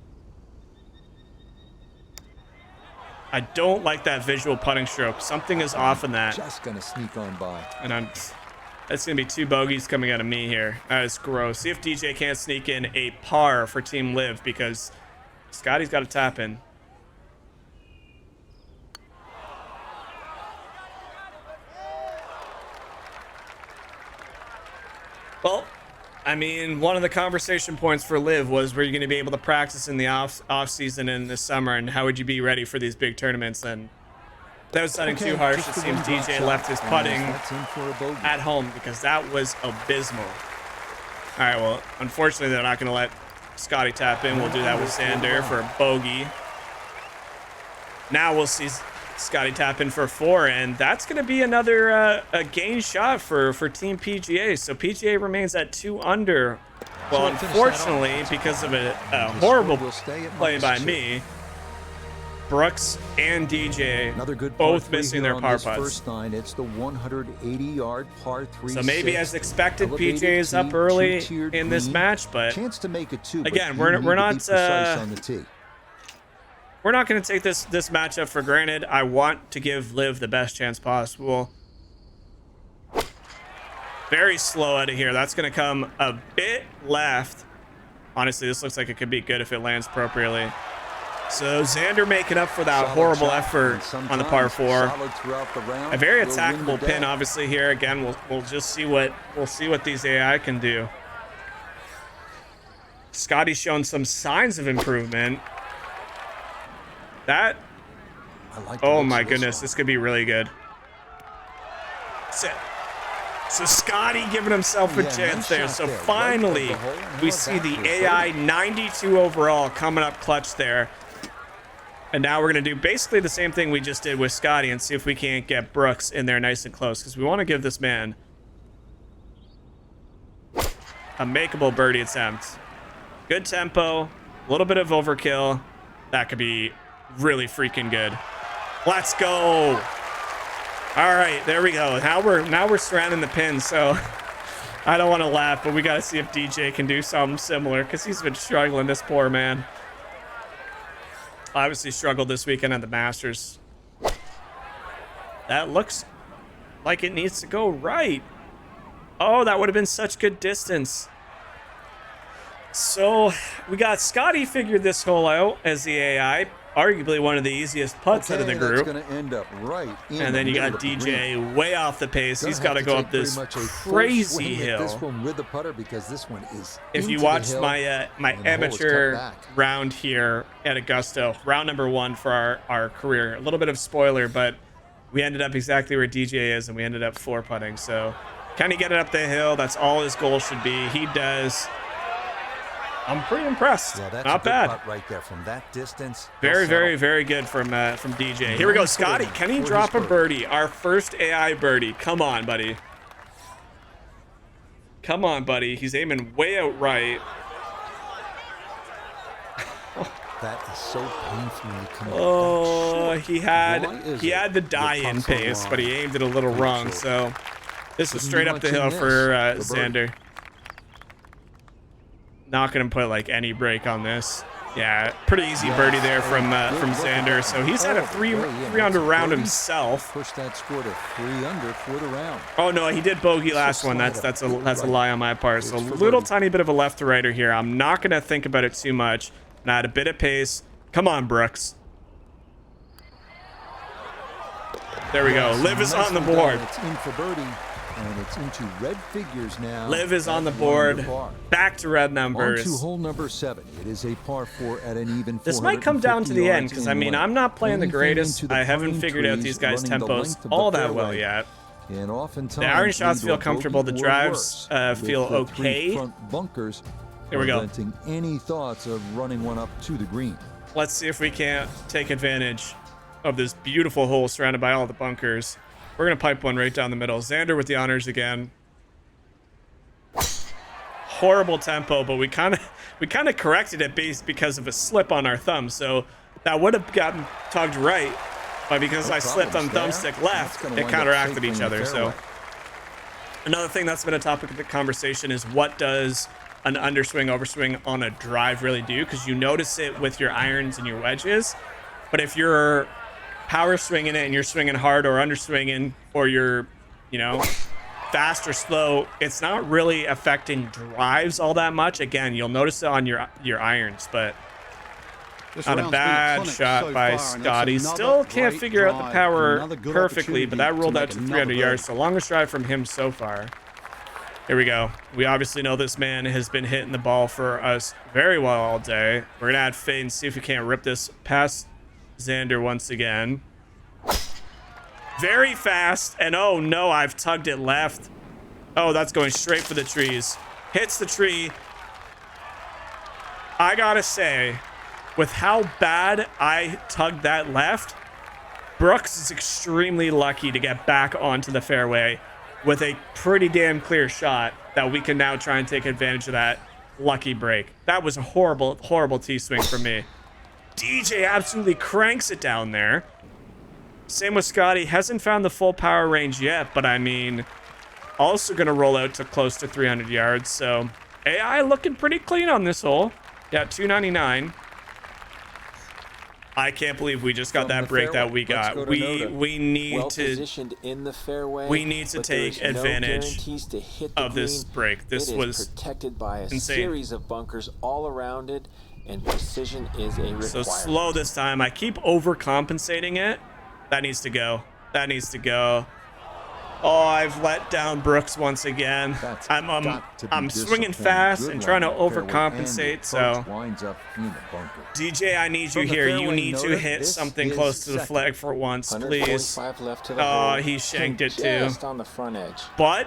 I don't like that visual putting stroke. Something is off in that. Just gonna sneak on by. And that's going to be 2 bogeys coming out of me here. That is gross. See if DJ can't sneak in a par for Team Live, because Scotty's got to tap in. Well, I mean, one of the conversation points for Live was, were you going to be able to practice in the off season in the summer, and how would you be ready for these big tournaments? And that was sounding too harsh. It seems DJ left his putting at home, because that was abysmal. All right, well, unfortunately, they're not going to let Scotty tap in. We'll do that with Xander for a bogey. Now we'll see Scotty tap in for 4, and that's going to be another a gain shot for Team PGA. So PGA remains at 2 under. Well, unfortunately, because of a horrible play by me, Brooks and DJ both missing their par putts. It's the 180-yard par 3. So maybe as expected, PJ is up early in this match, but again, we're not going to take this matchup for granted. I want to give Liv the best chance possible. Very slow out of here. That's going to come a bit left. Honestly, this looks like it could be good if it lands appropriately. So Xander making up for that horrible effort on the par 4. A very attackable pin, obviously, here. Again, we'll just see what these AI can do. Scotty's shown some signs of improvement. That, oh my goodness, this could be really good. So Scotty giving himself a chance there. So finally, we see the AI 92 overall coming up clutch there. And now we're going to do basically the same thing we just did with Scotty and see if we can't get Brooks in there nice and close, because we want to give this man a makeable birdie attempt. Good tempo, a little bit of overkill. That could be really freaking good. Let's go. All right, there we go. Now we're surrounding the pin, so I don't want to laugh, but we got to see if DJ can do something similar, because he's been struggling, this poor man. Obviously struggled this weekend at the Masters. That looks like it needs to go right. Oh, that would have been such good distance. So we got Scotty figured this hole out as the AI. Arguably one of the easiest putts out of the group. That's gonna end up right in and then you got DJ way off the pace. He's got to go up this crazy hill. This one with the putter, because this one is if you watched my my amateur round here at Augusta, round number 1 for our career, a little bit of spoiler, but we ended up exactly where DJ is, and we ended up 4 putting. So can he get it up the hill? That's all his goal should be. He does. I'm pretty impressed. Yeah, that's not bad. Right there from that distance. Very, very, very good from DJ. Here we go, Scotty. Can he drop a birdie? Our first AI birdie. Come on, buddy. Come on, buddy. He's aiming way out right. That is so painfully coming. Oh, he had the die-in pace, but he aimed it a little wrong. So this was straight up the hill for Xander. Not gonna put like any break on this. Yeah, pretty easy birdie there from Xander. So he's had a 3 under round himself. Pushed that score to 3 under for the round. Oh no, he did bogey last one. That's a lie on my part. So a little tiny bit of a left to righter here. I'm not gonna think about it too much. Not a bit of pace. Come on, Brooks. There we go. Liv is on the board. It's in for birdie. And it's into red figures now. Liv is on the board. Back to red numbers. On to hole number 7. It is a par 4 at an even 450 This might come down to the end, because I mean, I'm not playing the greatest. I haven't figured out these guys' tempos all that well yet. And oftentimes the iron shots feel comfortable. The drives feel okay. Bunkers. Here we go. Preventing any thoughts of running one up to the green. Let's see if we can't take advantage of this beautiful hole surrounded by all the bunkers. We're going to pipe one right down the middle. Xander with the honors again. Horrible tempo, but we kind of corrected it because of a slip on our thumb. So that would have gotten tugged right, but because I slipped on thumbstick left, it counteracted each other. So another thing that's been a topic of the conversation is, what does an underswing, overswing on a drive really do? Because you notice it with your irons and your wedges, but if you're power swinging it and you're swinging hard or underswinging, or you're, you know, fast or slow, it's not really affecting drives all that much. Again, you'll notice it on your irons, but This not a round's been bad tonic shot so by far, and Scotty. it's another Still can't great figure out the drive, power another good perfectly, but that opportunity rolled to out make to another 300 yards. birdie. So longest drive from him so far. Here we go. We obviously know this man has been hitting the ball for us very well all day. We're going to add fade and see if we can't rip this past Xander once again. Very fast. And oh no, I've tugged it left. Oh, that's going straight for the trees. Hits the tree. I got to say, with how bad I tugged that left, Brooks is extremely lucky to get back onto the fairway with a pretty damn clear shot that we can now try and take advantage of that lucky break. That was a horrible, horrible T-swing for me. DJ absolutely cranks it down there. Same with Scotty. Hasn't found the full power range yet, but I mean, also going to roll out to close to 300 yards. So AI looking pretty clean on this hole. Yeah, 299. I can't believe we just got that break that we got. We need well to positioned in the fairway. we need to but take there's no advantage guarantees to hit the of this green. break. This It is was protected by a insane. series of bunkers all around it, and precision is a requirement. so slow this time. I keep overcompensating it. That needs to go. That needs to go. Oh, I've let down Brooks once again. That's I'm got to be swinging disappointing. fast Good and trying to line of fairway, overcompensate. and the So approach winds up in the bunker. DJ, I need you From the here. You fairway need to noted, hit this something is close to the second. flag for once, please. 145 left to the Oh, hole. he shanked it too. Just on the front edge. But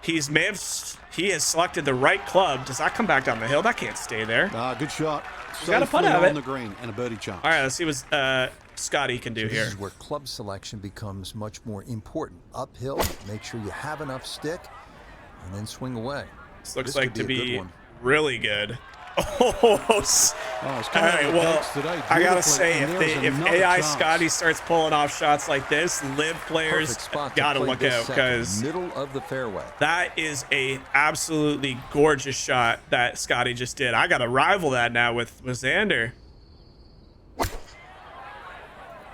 he has selected the right club. Does that come back down the hill? That can't stay there. Good shot. got a putt Safely out of on it. the green and a birdie chance. All right, let's see what Scotty can do This here. is where club selection becomes much more important. Uphill, make sure you have enough stick, and then swing away. This looks This like could to be a good be one. really good. Oh, it's all come out right. of the Well, gates today I gotta beautifully, say, and there's if another AI chance. Scotty starts pulling off shots like this, LIV players Perfect spot to gotta play look this out, second, because middle of the fairway. that is a absolutely gorgeous shot that Scotty just did. I gotta rival that now with Xander.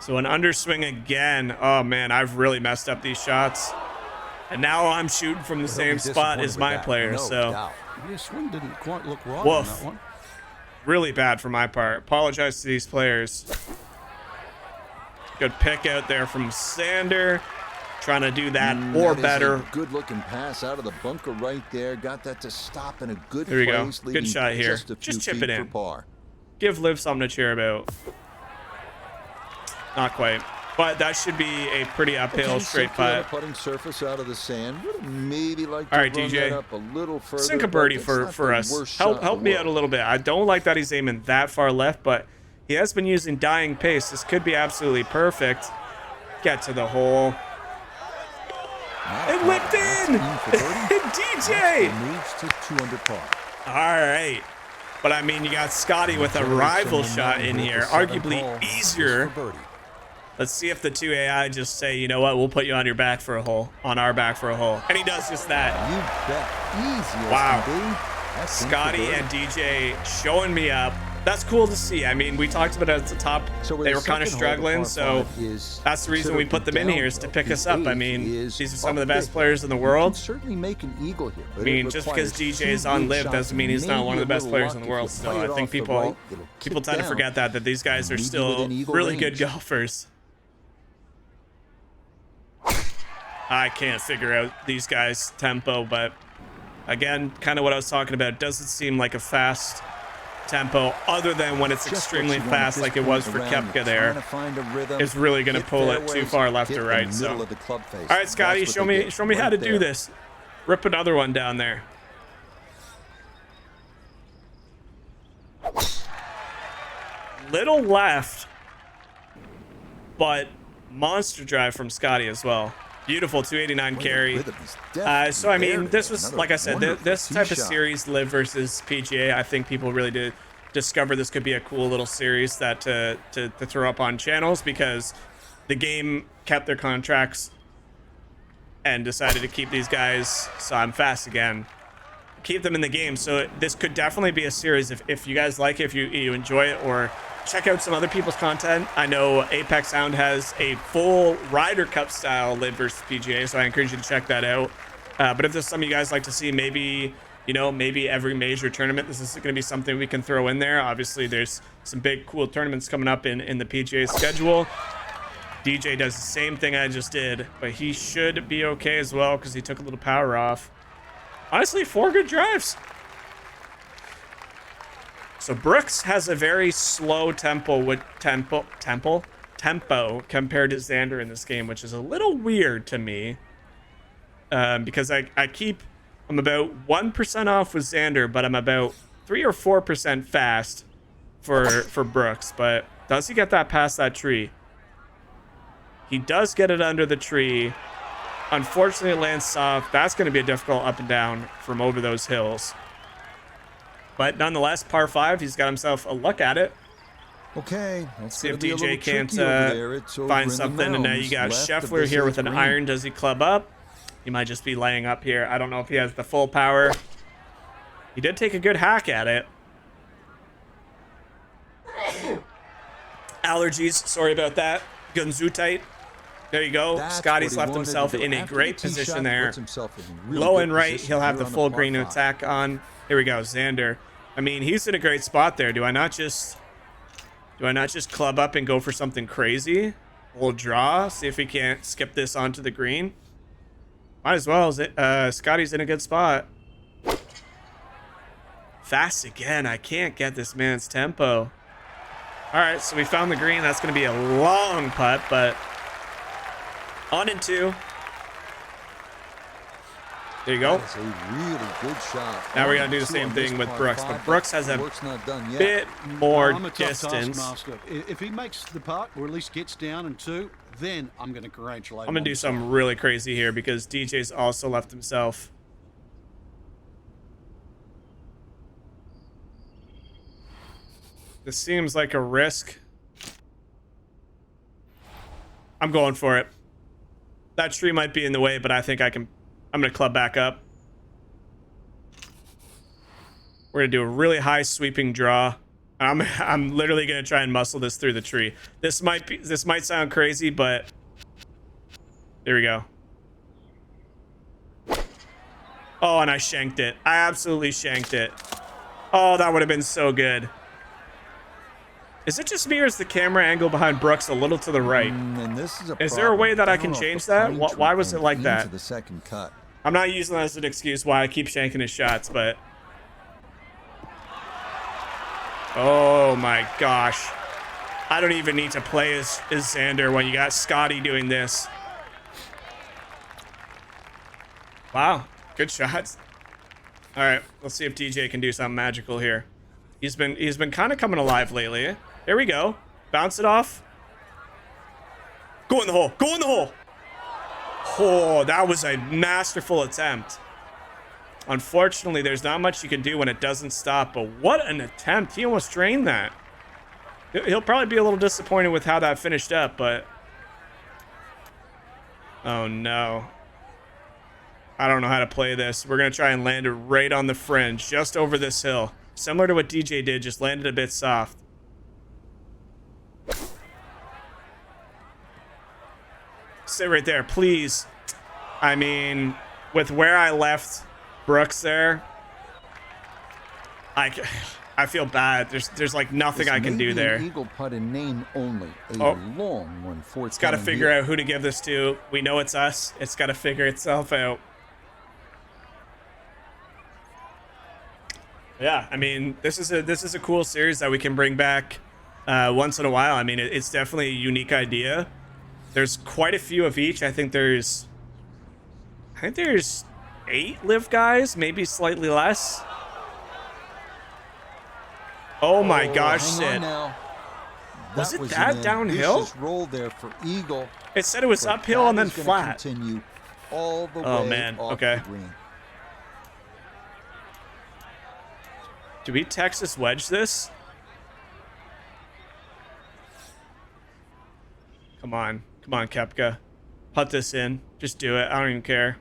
So an underswing again. Oh man, I've really messed up these shots. And now I'm shooting from the same spot as my player. No So doubt. Your swing didn't quite look right on Woof. that one. really bad for my part. Apologize to these players. Good pick out there from Xander. Trying to do that or That is better. a good-looking pass out of the bunker right there. Got that to stop in a good There we go. place. Good leaving shot here. Just, a Just few chip feet it in. for par. Give LIV something to cheer about. Not quite. But that should be a pretty uphill Okay, straight simply on the putt. putting surface out of the sand. Would maybe like to All right, run DJ. that up a little further. Sink a but birdie it's for not the us. worst shot Help in the me out a world. little bit. I don't like that he's aiming that far left, but he has been using dying pace. This could be absolutely perfect. Get to the hole. It whipped in! DJ! Moves to 2 under par. All right. But I mean, you got Scotty with a rival shot in here. Arguably easier. Let's see if the two AI just say, you know what, we'll put you on your back for a hole. On our back for a hole. And he does just that. You bet. Easy as Wow. can be. That's in for Scotty birdie. and DJ showing me up. That's cool to see. I mean, we talked about it at the top. So They his were kind of second hole to struggling, par so five is that's the reason we put them in here, is to pick us up. I mean, these are some of the best players in the world. Certainly make an eagle here. I mean, just because DJ is on LIV doesn't mean he's not one of the best players in the world. So I think people tend to forget that these guys are still really good golfers. I can't figure out these guys' tempo, but again, kind of what I was talking about. Doesn't seem like a fast tempo, other than when it's extremely fast, like it was for Koepka there. It's really going to pull it too far left or right. So, all right, Scotty, show me how to do this. Rip another one down there. Little left, but monster drive from Scotty as well. Beautiful 289 carry. So I mean, this was, like I said, this type of series, LIV versus PGA, I think people really did discover this could be a cool little series that to throw up on channels, because the game kept their contracts and decided to keep these guys. So I'm fast again. Keep them in the game. So this could definitely be a series if you guys like it, if you enjoy it, or check out some other people's content. I know Apex Sound has a full Ryder Cup style LIV versus PGA, so I encourage you to check that out. But if there's some of you guys like to see, maybe, you know, maybe every major tournament, this is going to be something we can throw in there. Obviously, there's some big, cool tournaments coming up in the PGA schedule. DJ does the same thing I just did, but he should be okay as well because he took a little power off. Honestly, 4 good drives. So Brooks has a very slow tempo compared to Xander in this game, which is a little weird to me. Because I'm about 1% off with Xander, but I'm about 3 or 4% fast for Brooks. But does he get that past that tree? He does get it under the tree. Unfortunately, it lands soft. That's going to be a difficult up and down from over those hills. But nonetheless, par 5, he's got himself a look at it. Okay, let's see if DJ can't find something. And now you got Scheffler here with an iron. Does he club up? He might just be laying up here. I don't know if he has the full power. He did take a good hack at it. Allergies, sorry about that. Gunzutite. There you go. That's Scotty's left himself in a great position there. Low and right, he'll have the full green attack on. Here we go, Xander. I mean, he's in a great spot there. Do I not just club up and go for something crazy? We'll draw, see if we can't skip this onto the green. Might as well. Scotty's in a good spot. Fast again. I can't get this man's tempo. All right, so we found the green. That's going to be a long putt, but on in 2. There you go. That's a really good shot. Now we're going to do the same thing with Brooks, but Brooks has a bit more distance. If he makes the putt, or at least gets down in 2, then I'm going to congratulate him. I'm going to do something really crazy here because DJ's also left himself. This seems like a risk. I'm going for it. That tree might be in the way, but I think I can. I'm going to club back up. We're going to do a really high sweeping draw. I'm literally going to try and muscle this through the tree. This might sound crazy, but there we go. Oh, and I shanked it. I absolutely shanked it. Oh, that would have been so good. Is it just me, or is the camera angle behind Brooks a little to the right? Is there a way that I can change that? Why was it like that? The second cut. I'm not using that as an excuse why I keep shanking his shots, but... Oh my gosh. I don't even need to play as Xander when you got Scotty doing this. Wow, good shots. All right, let's see if DJ can do something magical here. He's been kind of coming alive lately. There we go. Bounce it off. Go in the hole. Go in the hole. Oh, that was a masterful attempt. Unfortunately, there's not much you can do when it doesn't stop, but what an attempt. He almost drained that. He'll probably be a little disappointed with how that finished up, but... Oh, no. I don't know how to play this. We're going to try and land it right on the fringe, just over this hill. Similar to what DJ did, just landed a bit soft. Sit right there, please. I mean, with where I left Brooks there, I feel bad. There's like nothing I can do there. Eagle putt in name only. A long one for it's got to figure out who to give this to. We know it's us. It's got to figure itself out. Yeah, I mean, this is a cool series that we can bring back once in a while. I mean, it's definitely a unique idea. There's quite a few of each. I think there's 8 LIV guys, maybe slightly less. Oh my gosh, Sid. Was it that downhill? Roll there for Eagle. It said it was uphill and then flat. Continue all the way. Oh man, okay. Do we Texas wedge this? Come on, Koepka. Putt this in. Just do it. I don't even care.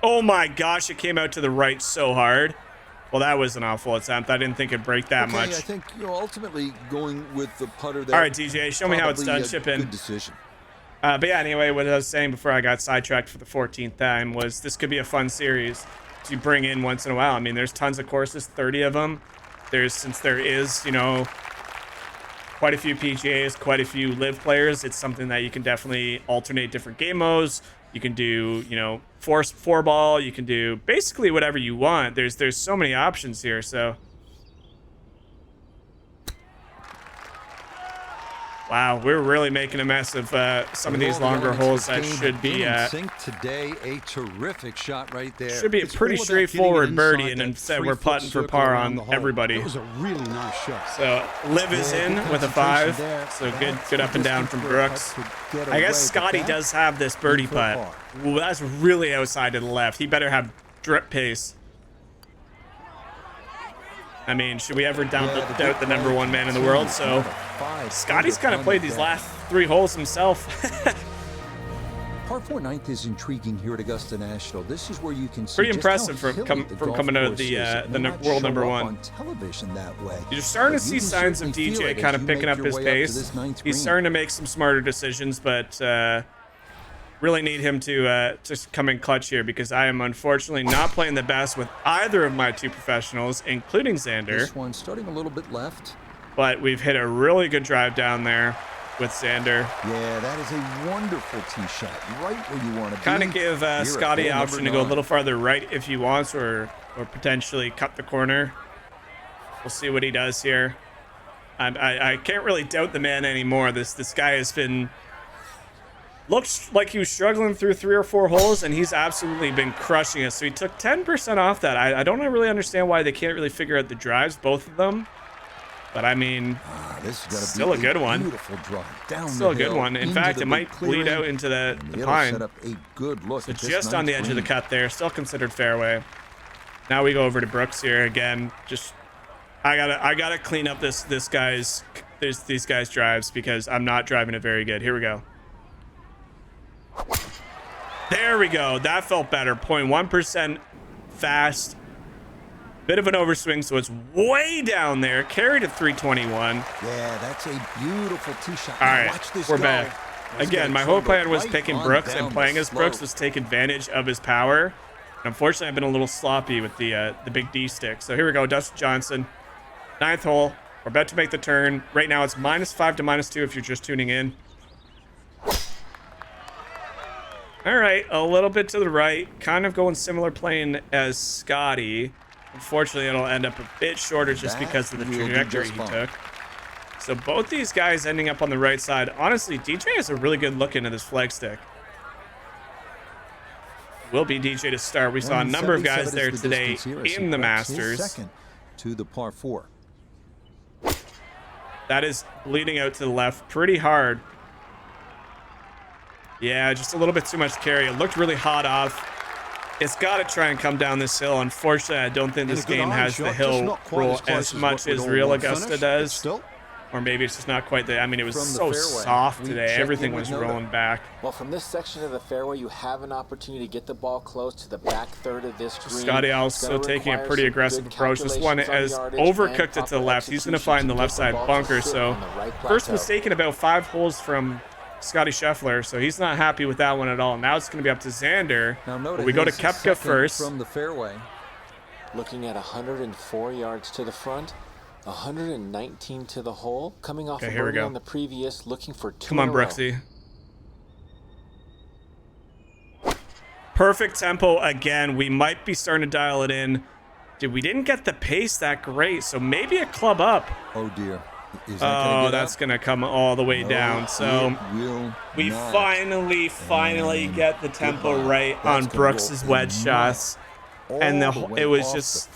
Oh my gosh, it came out to the right so hard. Well, that was an awful attempt. I didn't think it'd break that much. I think ultimately going with the putter there. All right, DJ, show me how it's done. Chip in. Good decision. But yeah, anyway, what I was saying before I got sidetracked for the 14th time was this could be a fun series to bring in once in a while. I mean, there's tons of courses, 30 of them. Since there is, you know, quite a few PGAs, quite a few LIV players, it's something that you can definitely alternate different game modes. You can do, you know, four ball. You can do basically whatever you want. There's so many options here. So, wow, we're really making a mess of some of these longer holes that should be. Sync today, a terrific shot right there. Should be a pretty straightforward birdie, and instead we're putting for par on everybody. It was a really nice shot. So LIV is in with a 5. So good up and down from Brooks. I guess Scotty does have this birdie putt. Ooh, that's really outside to the left. He better have drip pace. I mean, should we ever doubt the #1 man in the world? So Scotty's kind of played these last 3 holes himself. Par 4 ninth is intriguing here at Augusta National. This is where you can see pretty impressive from coming out of the world #1. On television that way. You're starting to see signs of DJ kind of picking up his pace. He's starting to make some smarter decisions, but really need him to just come in clutch here, because I am unfortunately not playing the best with either of my 2 professionals, including Xander. This one starting a little bit left. But we've hit a really good drive down there with Xander. Yeah, that is a wonderful tee shot, right where you want to be. Kind of give Scotty an option to go a little farther right if he wants, or potentially cut the corner. We'll see what he does here. I can't really doubt the man anymore. This guy has been... Looks like he was struggling through 3 or 4 holes, and he's absolutely been crushing us. So he took 10% off that. I don't really understand why they can't really figure out the drives, both of them. But I mean, this is still a good one. Beautiful drive down still a good one. In fact, it might bleed out into the pine. Set up a good look so just on the edge of the cut there, still considered fairway. Now we go over to Brooks here again. Just I gotta clean up these guys' drives, because I'm not driving it very good. Here we go. There we go. That felt better. 0.1% fast. Bit of an overswing, so it's way down there. Carried at 321. Yeah, that's a beautiful tee shot. All right, we're back. Again, my whole plan was picking Brooks, and playing as Brooks was take advantage of his power. And unfortunately, I've been a little sloppy with the big D stick. So here we go, Dustin Johnson. 9th hole. We're about to make the turn. Right now, it's -5 to -2 if you're just tuning in. All right, a little bit to the right, kind of going similar plane as Scotty. Unfortunately, it'll end up a bit shorter just because of the trajectory he took. So both these guys ending up on the right side. Honestly, DJ has a really good look into this flag stick. Will be DJ to start. We saw a number of guys there today in the Masters. Second to the par 4. That is bleeding out to the left pretty hard. Yeah, just a little bit too much carry. It looked really hot off. It's got to try and come down this hill. Unfortunately, I don't think this game has the hill roll as much as real Augusta does. Or maybe it's just not quite the... I mean, it was so soft today. Everything was rolling back. Well, from this section of the fairway, you have an opportunity to get the ball close to the back third of this green. Scotty also taking a pretty aggressive approach. This one has overcooked it to the left. He's going to find the left side bunker. So first mistake in about 5 holes from Scotty Scheffler, so he's not happy with that one at all. Now it's going to be up to Xander. Now we go to Koepka first. From the fairway. Looking at 104 yards to the front, 119 to the hole. Coming off a birdie on the previous, looking for 2 Come on, Brooksy. Perfect tempo again. We might be starting to dial it in. Dude, we didn't get the pace that great, so maybe a club up. Oh, dear. Oh, that's going to come all the way down. So we finally get the tempo right on Brooks's wedge shots. And it was just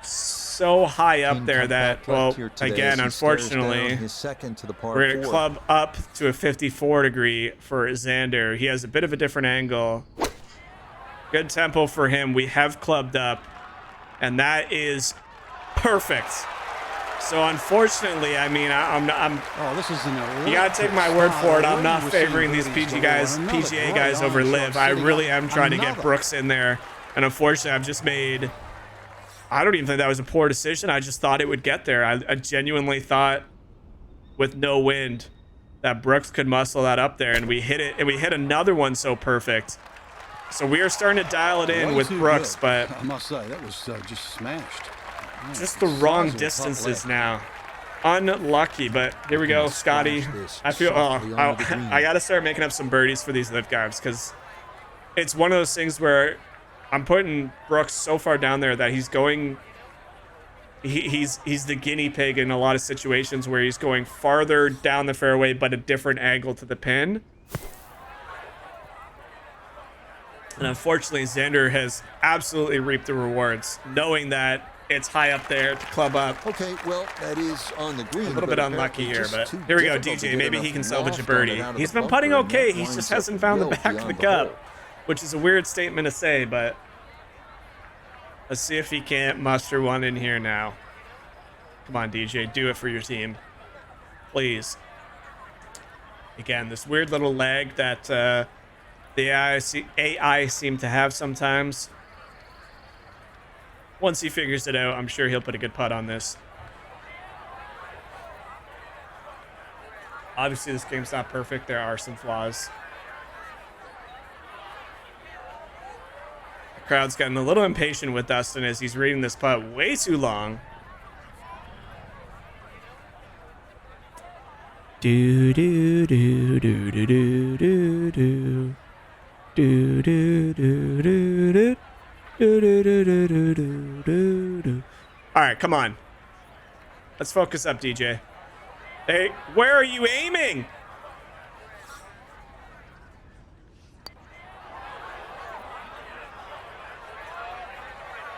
so high up there that, well, again, unfortunately, we're going to club up to a 54 degree for Xander. He has a bit of a different angle. Good tempo for him. We have clubbed up, and that is perfect. So unfortunately, I mean, you gotta take my word for it. I'm not favoring these PGA guys over LIV. I really am trying to get Brooks in there, and unfortunately, I've just made I don't even think that was a poor decision. I just thought it would get there. I genuinely thought with no wind that Brooks could muscle that up there, and we hit it, and we hit another one so perfect. So we are starting to dial it in with Brooks, but I must say that was just smashed. just the wrong distances now. Unlucky, but here we go, Scotty. I feel I gotta start making up some birdies for these live guys, because it's one of those things where I'm putting Brooks so far down there that he's going. He's the guinea pig in a lot of situations where he's going farther down the fairway, but a different angle to the pin. And unfortunately, Xander has absolutely reaped the rewards, knowing that it's high up there to club up. Okay, well, that is on the green. A little bit unlucky here, but here we go, DJ. Maybe he can salvage a birdie. He's been putting okay. He just hasn't found the back of the cup, which is a weird statement to say, but let's see if he can't muster one in here now. Come on, DJ. Do it for your team. Please. Again, this weird little lag that the AI seem to have sometimes. Once he figures it out, I'm sure he'll put a good putt on this. Obviously, this game's not perfect. There are some flaws. The crowd's getting a little impatient with Dustin as he's reading this putt way too long. Do do do do do do do do do do do do do. All right, come on. Let's focus up, DJ. Hey, where are you aiming?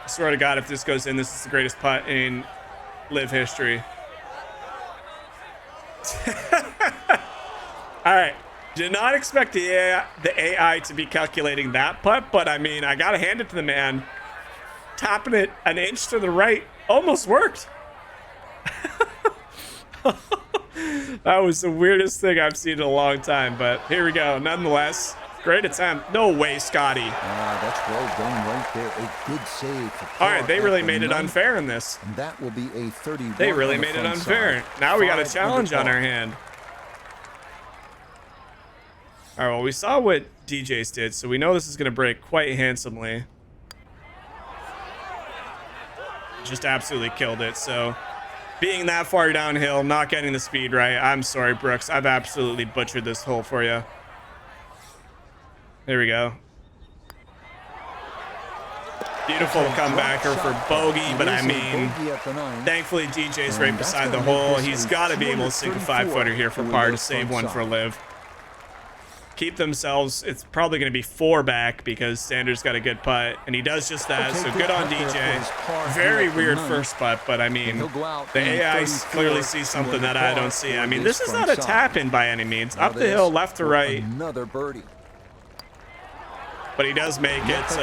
I swear to God, if this goes in, this is the greatest putt in LIV history. All right. Did not expect the AI to be calculating that putt, but I mean, I gotta hand it to the man. Tapping it an inch to the right almost worked. That was the weirdest thing I've seen in a long time, but here we go. Nonetheless, great attempt. No way, Scotty. That's well done right there. A good save. All right, they really made it unfair in this. And that will be a 31. They really made it unfair. Now we got a challenge on our hand. All right, well, we saw what DJs did, so we know this is going to break quite handsomely. Just absolutely killed it. So being that far downhill, not getting the speed right. I'm sorry, Brooks. I've absolutely butchered this hole for you. There we go. Beautiful comebacker for bogey, but I mean, thankfully DJ's right beside the hole. He's got to be able to sink a 5-footer here for par to save one for LIV. Keep themselves, it's probably going to be 4 back because Sanders got a good putt, and he does just that, so good on DJ. Very weird first putt, but I mean, the AI clearly sees something that I don't see. I mean, this is not a tap-in by any means. Up the hill, left to right. Another birdie. But he does make it, so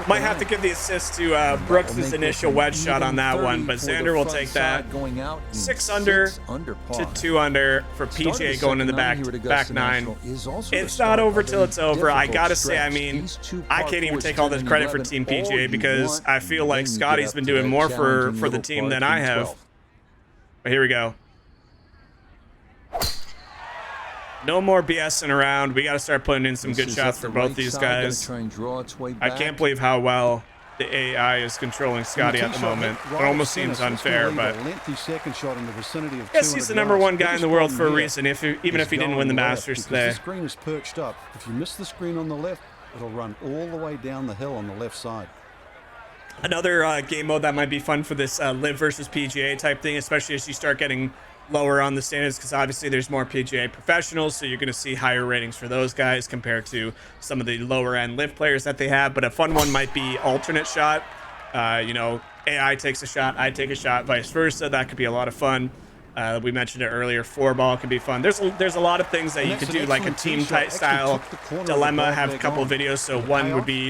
might have to give the assist to Brooks' initial wedge shot on that one, but Xander will take that. 6 under to 2 under for PGA going in the back 9. It's not over till it's over. I gotta say, I mean, I can't even take all the credit for Team PGA because I feel like Scotty's been doing more for the team than I have. But here we go. No more BSing around. We got to start putting in some good shots for both these guys. I can't believe how well the AI is controlling Scotty at the moment. It almost seems unfair, but I guess he's the #1 guy in the world for a reason, even if he didn't win the Masters today. The screen is perched up. If you miss the screen on the left, it'll run all the way down the hill on the left side. Another game mode that might be fun for this LIV versus PGA type thing, especially as you start getting lower on the standards, because obviously there's more PGA professionals, so you're going to see higher ratings for those guys compared to some of the lower end LIV players that they have. But a fun one might be alternate shot. You know, AI takes a shot, I take a shot, vice versa. That could be a lot of fun. We mentioned it earlier. 4-ball can be fun. There's a lot of things that you could do, like a team type style dilemma. Have a couple videos. So one would be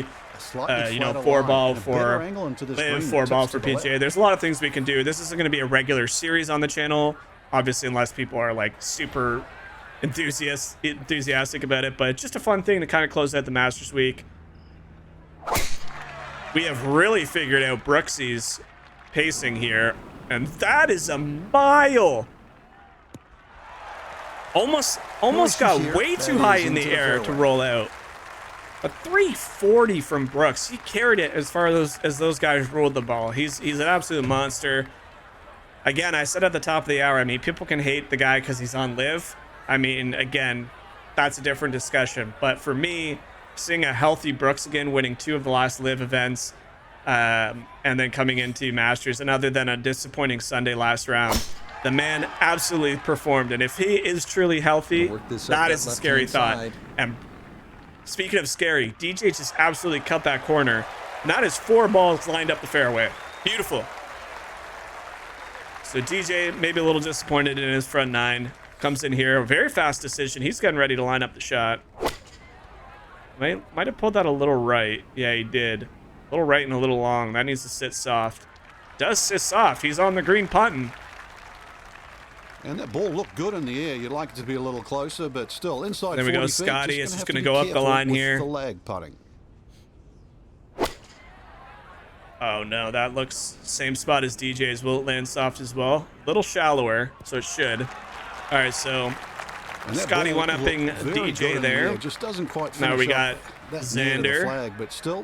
you know, 4-ball for LIV, 4-ball for PGA. There's a lot of things we can do. This isn't going to be a regular series on the channel, obviously, unless people are like super enthusiastic about it, but just a fun thing to kind of close out the Masters week. we have really figured out Brooksy's pacing here. And that is a mile. Almost got way too high in the air to roll out. A 340 from Brooks. He carried it as far as those guys rolled the ball. He's an absolute monster. Again, I said at the top of the hour, I mean, people can hate the guy because he's on LIV. I mean, again, that's a different discussion. But for me, seeing a healthy Brooks again, winning 2 of the last LIV events, and then coming into Masters, and other than a disappointing Sunday last round, the man absolutely performed. And if he is truly healthy, that is a scary thought. And speaking of scary, DJ just absolutely cut that corner. And that is 4 balls lined up the fairway. Beautiful. So DJ maybe a little disappointed in his front 9. Comes in here, a very fast decision. He's getting ready to line up the shot. Might have pulled that a little right. Yeah, he did. A little right and a little long. That needs to sit soft. Does sit soft. He's on the green putting. And that ball looked good in the air. You'd like it to be a little closer, but still inside. There we go. Scotty is just going to go up the line here. The lag putting. Oh no, that looks same spot as DJ's. Will it land soft as well? A little shallower, so it should. All right, so Scotty one-upping DJ there. Just doesn't quite. Now we got Xander. Flag, but still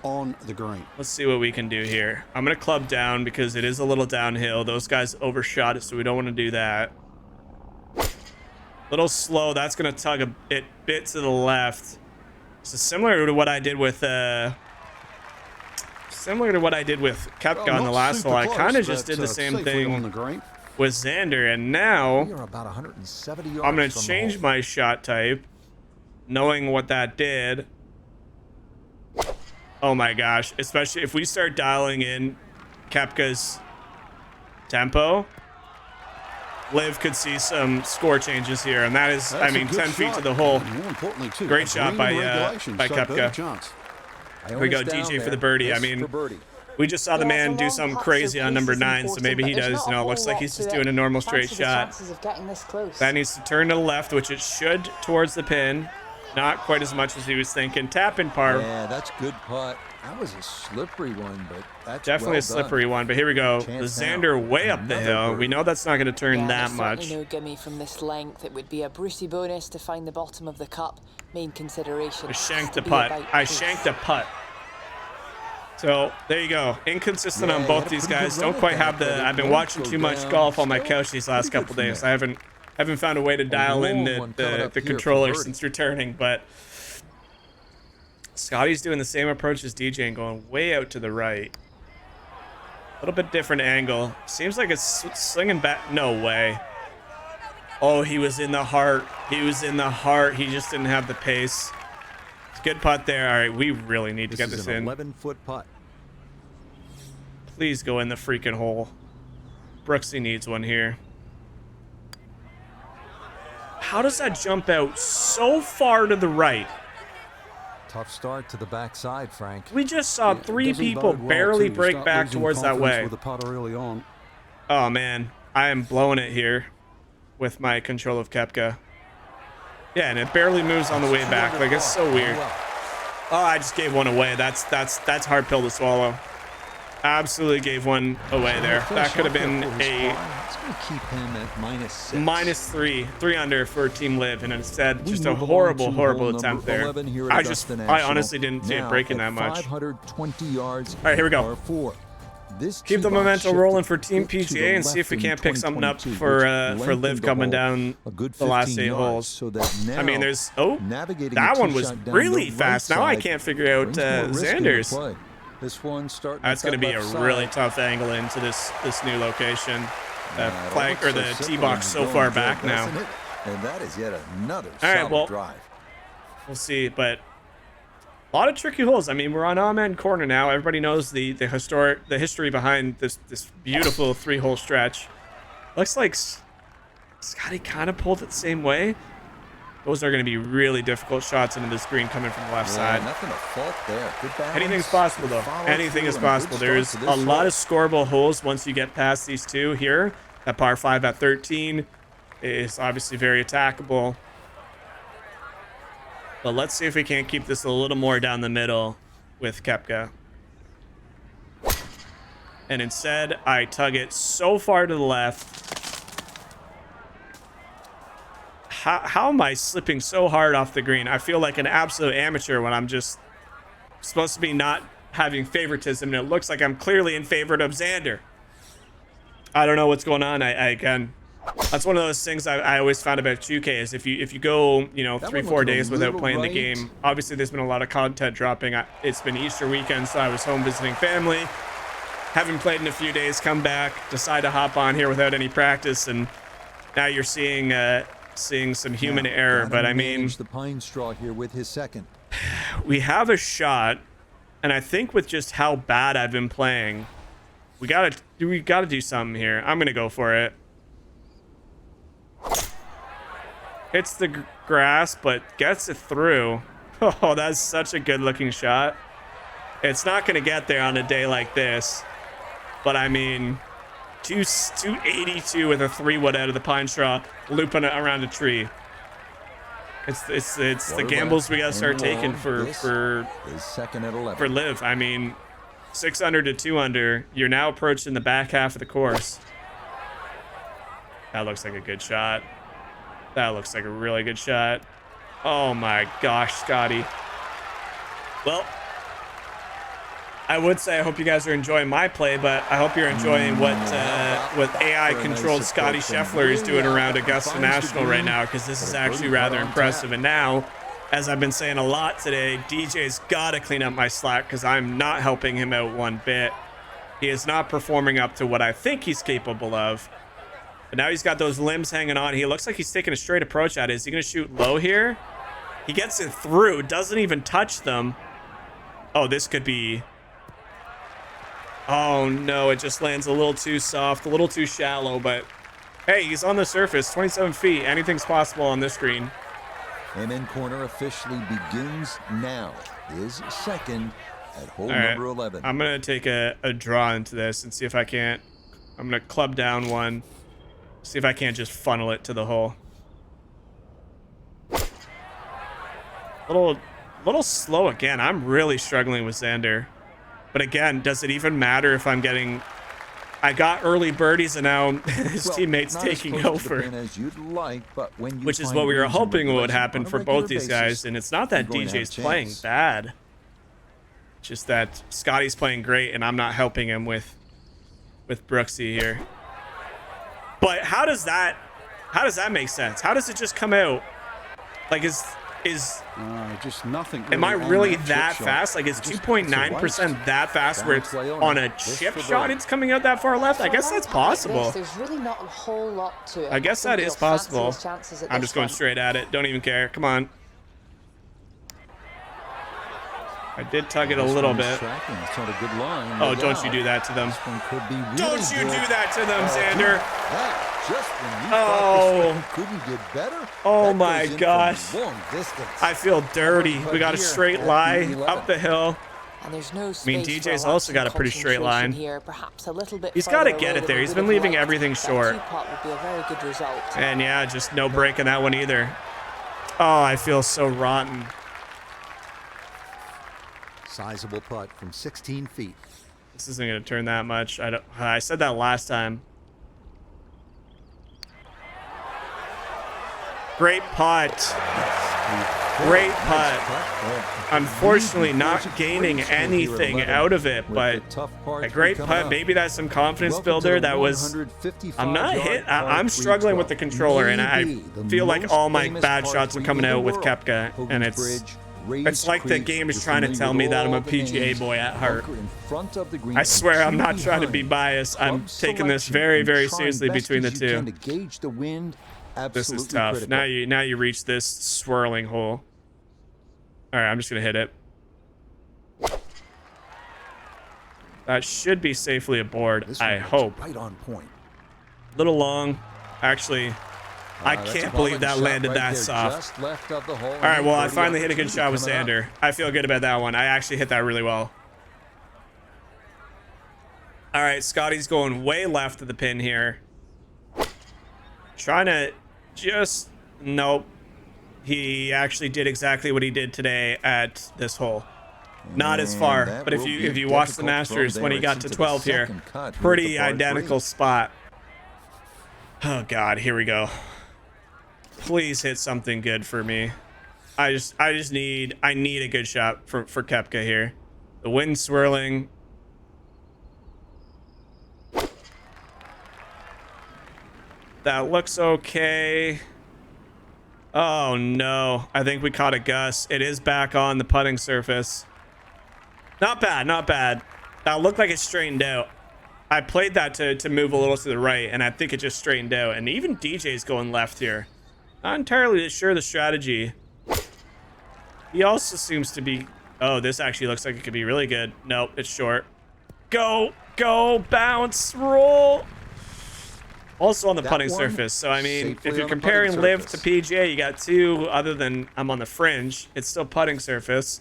on the green. Let's see what we can do here. I'm gonna club down because it is a little downhill. Those guys overshot it, so we don't want to do that. Little slow. That's gonna tug a bit to the left. So similar to what I did with Kepka on the last hole. I kind of just did the same thing with Xander, and now about 170 yards I'm going to change my shot type, knowing what that did. Oh my gosh, especially if we start dialing in Kepka's tempo, LIV could see some score changes here, and that is, I mean, 10 feet to the hole. Great shot by Kepka. Here we go, DJ for the birdie. I mean, we just saw the man do something crazy on number 9, so maybe he does. You know, it looks like he's just doing a normal straight shot. That needs to turn to the left, which it should, towards the pin. Not quite as much as he was thinking. Tap in par. Yeah, that's good putt. That was a slippery one, but that's definitely a slippery one. But here we go. The Xander way up the hill. We know that's not going to turn that much. No gimme from this length. It would be a Brucey bonus to find the bottom of the cup. Main consideration. I shanked a putt. I shanked a putt. So there you go. Inconsistent on both these guys. Don't quite have the. I've been watching too much golf on my couch these last couple days. I haven't found a way to dial in the controller since returning. But Scotty's doing the same approach as DJ and going way out to the right. A little bit different angle. Seems like it's slinging back. No way. Oh, he was in the heart. He was in the heart. He just didn't have the pace. Good putt there. All right, we really need to get this in. 11-foot putt. Please go in the freaking hole. Brooksy needs one here. How does that jump out so far to the right? Tough start to the backside, Frank. We just saw 3 people barely break back towards that way. Oh man, I am blowing it here with my control of Kepka. Yeah, and it barely moves on the way back. Like, it's so weird. Oh, I just gave one away. That's hard pill to swallow. Absolutely gave one away there. That could have been a -3, 3 under for Team LIV, and instead just a horrible attempt there. I honestly didn't see it breaking that much. All right, here we go. Keep the momentum rolling for Team PGA and see if we can't pick something up for LIV coming down the last 8 holes. I mean, there's that one was really fast. Now I can't figure out Xander's. That's going to be a really tough angle into this new location. The flag or the tee box so far back now. And that is yet another drive. We'll see, but a lot of tricky holes. I mean, we're on Amen Corner now. Everybody knows the history behind this beautiful 3-hole stretch. Looks like Scotty kind of pulled it the same way. Those are going to be really difficult shots into this green coming from the left side. Nothing to fault there. Good balance. Anything's possible, though. Anything is possible. There's a lot of scoreable holes once you get past these 2 here. That par 5 at 13 is obviously very attackable. But let's see if we can't keep this a little more down the middle with Kepka. and instead I tug it so far to the left. How am I slipping so hard off the green? I feel like an absolute amateur when I'm just supposed to be not having favoritism, and it looks like I'm clearly in favor of Xander. I don't know what's going on. Again, that's one of those things I always found about 2K is if you go, you know, 3-4 days without playing the game. Obviously, there's been a lot of content dropping. It's been Easter weekend, so I was home visiting family. Haven't played in a few days. Come back, decide to hop on here without any practice, and now you're seeing some human error. But I mean, the pine straw here with his second. We have a shot, and I think with just how bad I've been playing, we gotta do something here. I'm gonna go for it. Hits the grass, but gets it through. Oh, that's such a good looking shot. It's not gonna get there on a day like this, but I mean, 282 with a 3-wood out of the pine straw, looping it around a tree. It's the gambles we gotta start taking for LIV. I mean, 6 under to 2 under. You're now approaching the back half of the course. That looks like a good shot. That looks like a really good shot. Oh my gosh, Scotty. Well, I would say I hope you guys are enjoying my play, but I hope you're enjoying what AI-controlled Scotty Scheffler is doing around Augusta National right now, because this is actually rather impressive. And now, as I've been saying a lot today, DJ's got to clean up my slack because I'm not helping him out one bit. He is not performing up to what I think he's capable of. But now he's got those limbs hanging on. He looks like he's taking a straight approach at it. Is he going to shoot low here? He gets it through, doesn't even touch them. Oh, this could be... Oh no, it just lands a little too soft, a little too shallow, but hey, he's on the surface, 27 feet. Anything's possible on this green. And in corner officially begins now. His second at hole number 11. I'm going to take a draw into this and see if I can't. I'm going to club down one. See if I can't just funnel it to the hole. Little slow again. I'm really struggling with Xander. But again, does it even matter if I'm getting... I got early birdies and now his teammate's taking over. Which is what we were hoping would happen for both these guys. And it's not that DJ's playing bad. Just that Scotty's playing great and I'm not helping him with Brooksy here. But how does that make sense? How does it just come out? Like just nothing. Am I really that fast? Like, is 2.9% that fast where it's on a chip shot it's coming out that far left? I guess that's possible. There's really not a whole lot to it. I guess that is possible. I'm just going straight at it. Don't even care. Come on. I did tug it a little bit. Oh, don't you do that to them. Don't you do that to them, Xander. Oh. Oh my gosh. I feel dirty. We got a straight lie up the hill. And there's no I mean, DJ's also got a pretty straight line. Here, perhaps a little bit He's got to get it there. He's been leaving everything short. Would be a very good result. And yeah, just no break in that one either. Oh, I feel so rotten. Sizable putt from 16 feet. This isn't going to turn that much. I said that last time. Great putt. Great putt. Unfortunately, not gaining anything out of it, but a great putt. Maybe that's some confidence builder. That was... I'm not hit. I'm struggling with the controller, and I feel like all my bad shots are coming out with Koepka, and it's like the game is trying to tell me that I'm a PGA boy at heart. I swear I'm not trying to be biased. I'm taking this very, very seriously between the two. This is tough. Now you reach this swirling hole. All right, I'm just gonna hit it. That should be safely aboard. I hope. Right on point. Little long, actually. I can't believe that landed that soft. All right, well, I finally hit a good shot with Xander. I feel good about that one. I actually hit that really well. All right, Scotty's going way left of the pin here. Trying to just... Nope. He actually did exactly what he did today at this hole. Not as far, but if you watch the Masters when he got to 12 here, pretty identical spot. Oh God, here we go. Please hit something good for me. I need a good shot for Koepka here. The wind swirling. That looks okay. Oh no, I think we caught a gust. It is back on the putting surface. Not bad, not bad. That looked like it straightened out. I played that to move a little to the right, and I think it just straightened out. And even DJ's going left here. Not entirely sure the strategy. He also seems to be... Oh, this actually looks like it could be really good. Nope, it's short. Go, go, bounce, roll. Also on the putting surface. So, I mean, if you're comparing LIV to PGA, you got two other than I'm on the fringe. It's still putting surface.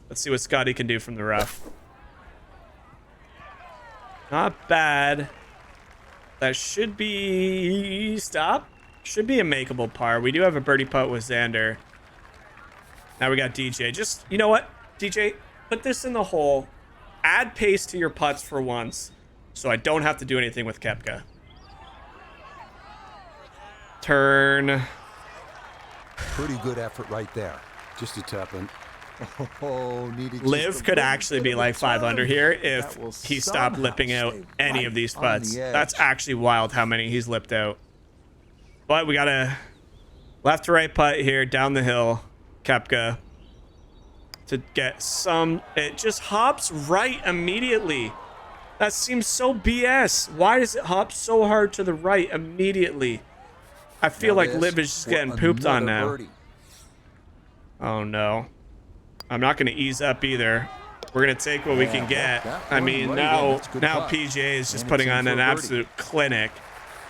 Let's see what Scotty can do from the rough. Not bad. That should be... Stop. Should be a makeable par. We do have a birdie putt with Xander. Now we got DJ. Just, you know what, DJ? Put this in the hole. Add pace to your putts for once, so I don't have to do anything with Koepka. Turn. Pretty good effort right there. Just a tap in. Oh, LIV could actually be like 5 under here if he stopped lipping out any of these putts. That's actually wild how many he's lipped out. But we got a left to right putt here down the hill. Koepka to get some. It just hops right immediately. That seems so BS. Why does it hop so hard to the right immediately? I feel like LIV is just getting pooped on now. Birdie. Oh no. I'm not going to ease up either. We're going to take what we can get. I mean, now PGA is just putting on an absolute clinic,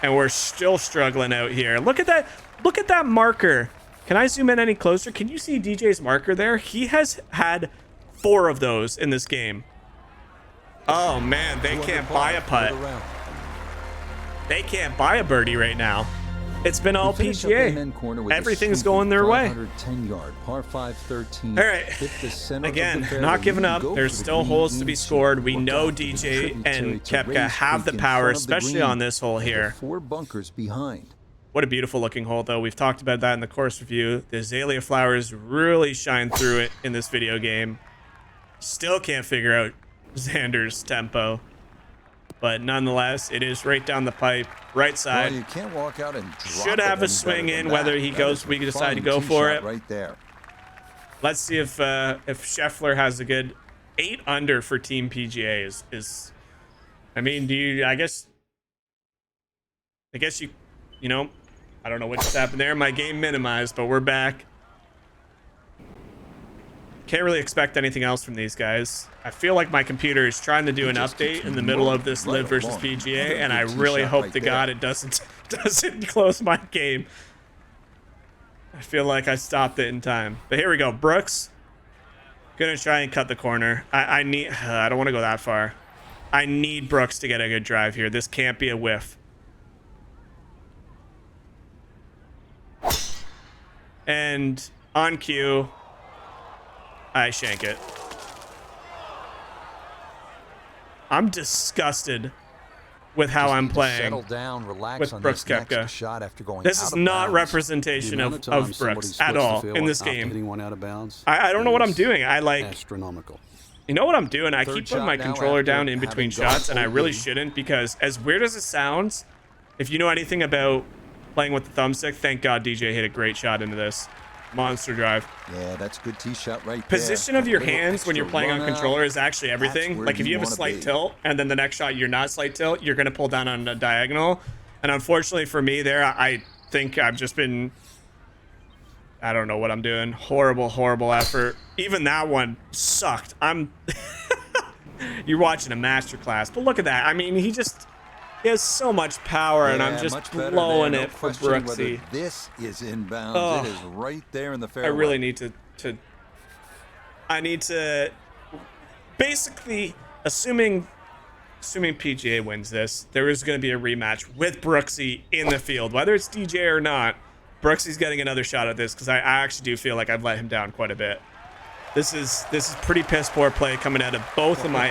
and we're still struggling out here. Look at that. Look at that marker. Can I zoom in any closer? Can you see DJ's marker there? He has had 4 of those in this game. Oh man, they can't buy a putt. They can't buy a birdie right now. It's been all PGA. Everything's going their way. All right. Again, not giving up. There's still holes to be scored. We know DJ and Koepka have the power, especially on this hole here. 4 bunkers behind. What a beautiful looking hole, though. We've talked about that in the course review. The azalea flowers really shine through it in this video game. Still can't figure out Xander's tempo. But nonetheless, it is right down the pipe, right side. Well, you can't walk out and should have a swing in, whether he goes, we decide to go for it. Right there. Let's see if Scheffler has a good 8 under for Team PGA. Is I mean, do you? I guess you know, I don't know what just happened there. My game minimized, but we're back. Can't really expect anything else from these guys. I feel like my computer is trying to do an update in the middle of this LIV versus PGA, and I really hope to God it doesn't close my game. I feel like I stopped it in time. But here we go. Brooks. Gonna try and cut the corner. I don't want to go that far. I need Brooks to get a good drive here. This can't be a whiff. And on cue, I shank it. I'm disgusted with how I'm playing with Brooks Koepka. This is not representation of Brooks at all in this game. I don't know what I'm doing. Astronomical. You know what I'm doing? I keep putting my controller down in between shots, and I really shouldn't, because as weird as it sounds, if you know anything about playing with the thumbstick, thank God DJ hit a great shot into this. Monster drive. Yeah, that's a good tee shot right there. Position of your hands when you're playing on controller is actually everything. Like if you have a slight tilt and then the next shot you're not slight tilt, you're going to pull down on a diagonal. And unfortunately for me there, I think I've just been, I don't know what I'm doing. Horrible effort. Even that one sucked. You're watching a masterclass, but look at that. I mean, he has so much power, and I'm just blowing it for Brooksy. This is inbounds. It is right there in the fairway. I really need to basically, assuming PGA wins this, there is going to be a rematch with Brooksy in the field, whether it's DJ or not. Brooksy's getting another shot at this, because I actually do feel like I've let him down quite a bit. This is pretty piss poor play coming out of both of my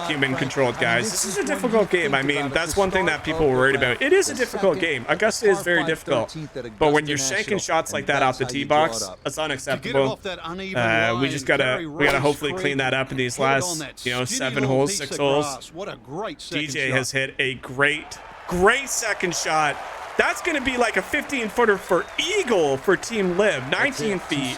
human-controlled guys. This is a difficult game. I mean, that's one thing that people were worried about. It is a difficult game. Augusta is very difficult. But when you're shanking shots like that off the tee box, that's unacceptable. We gotta hopefully clean that up in these last, 7 holes, 6 holes. DJ has hit a great second shot. That's going to be like a 15-footer for eagle for Team LIV. 19 feet.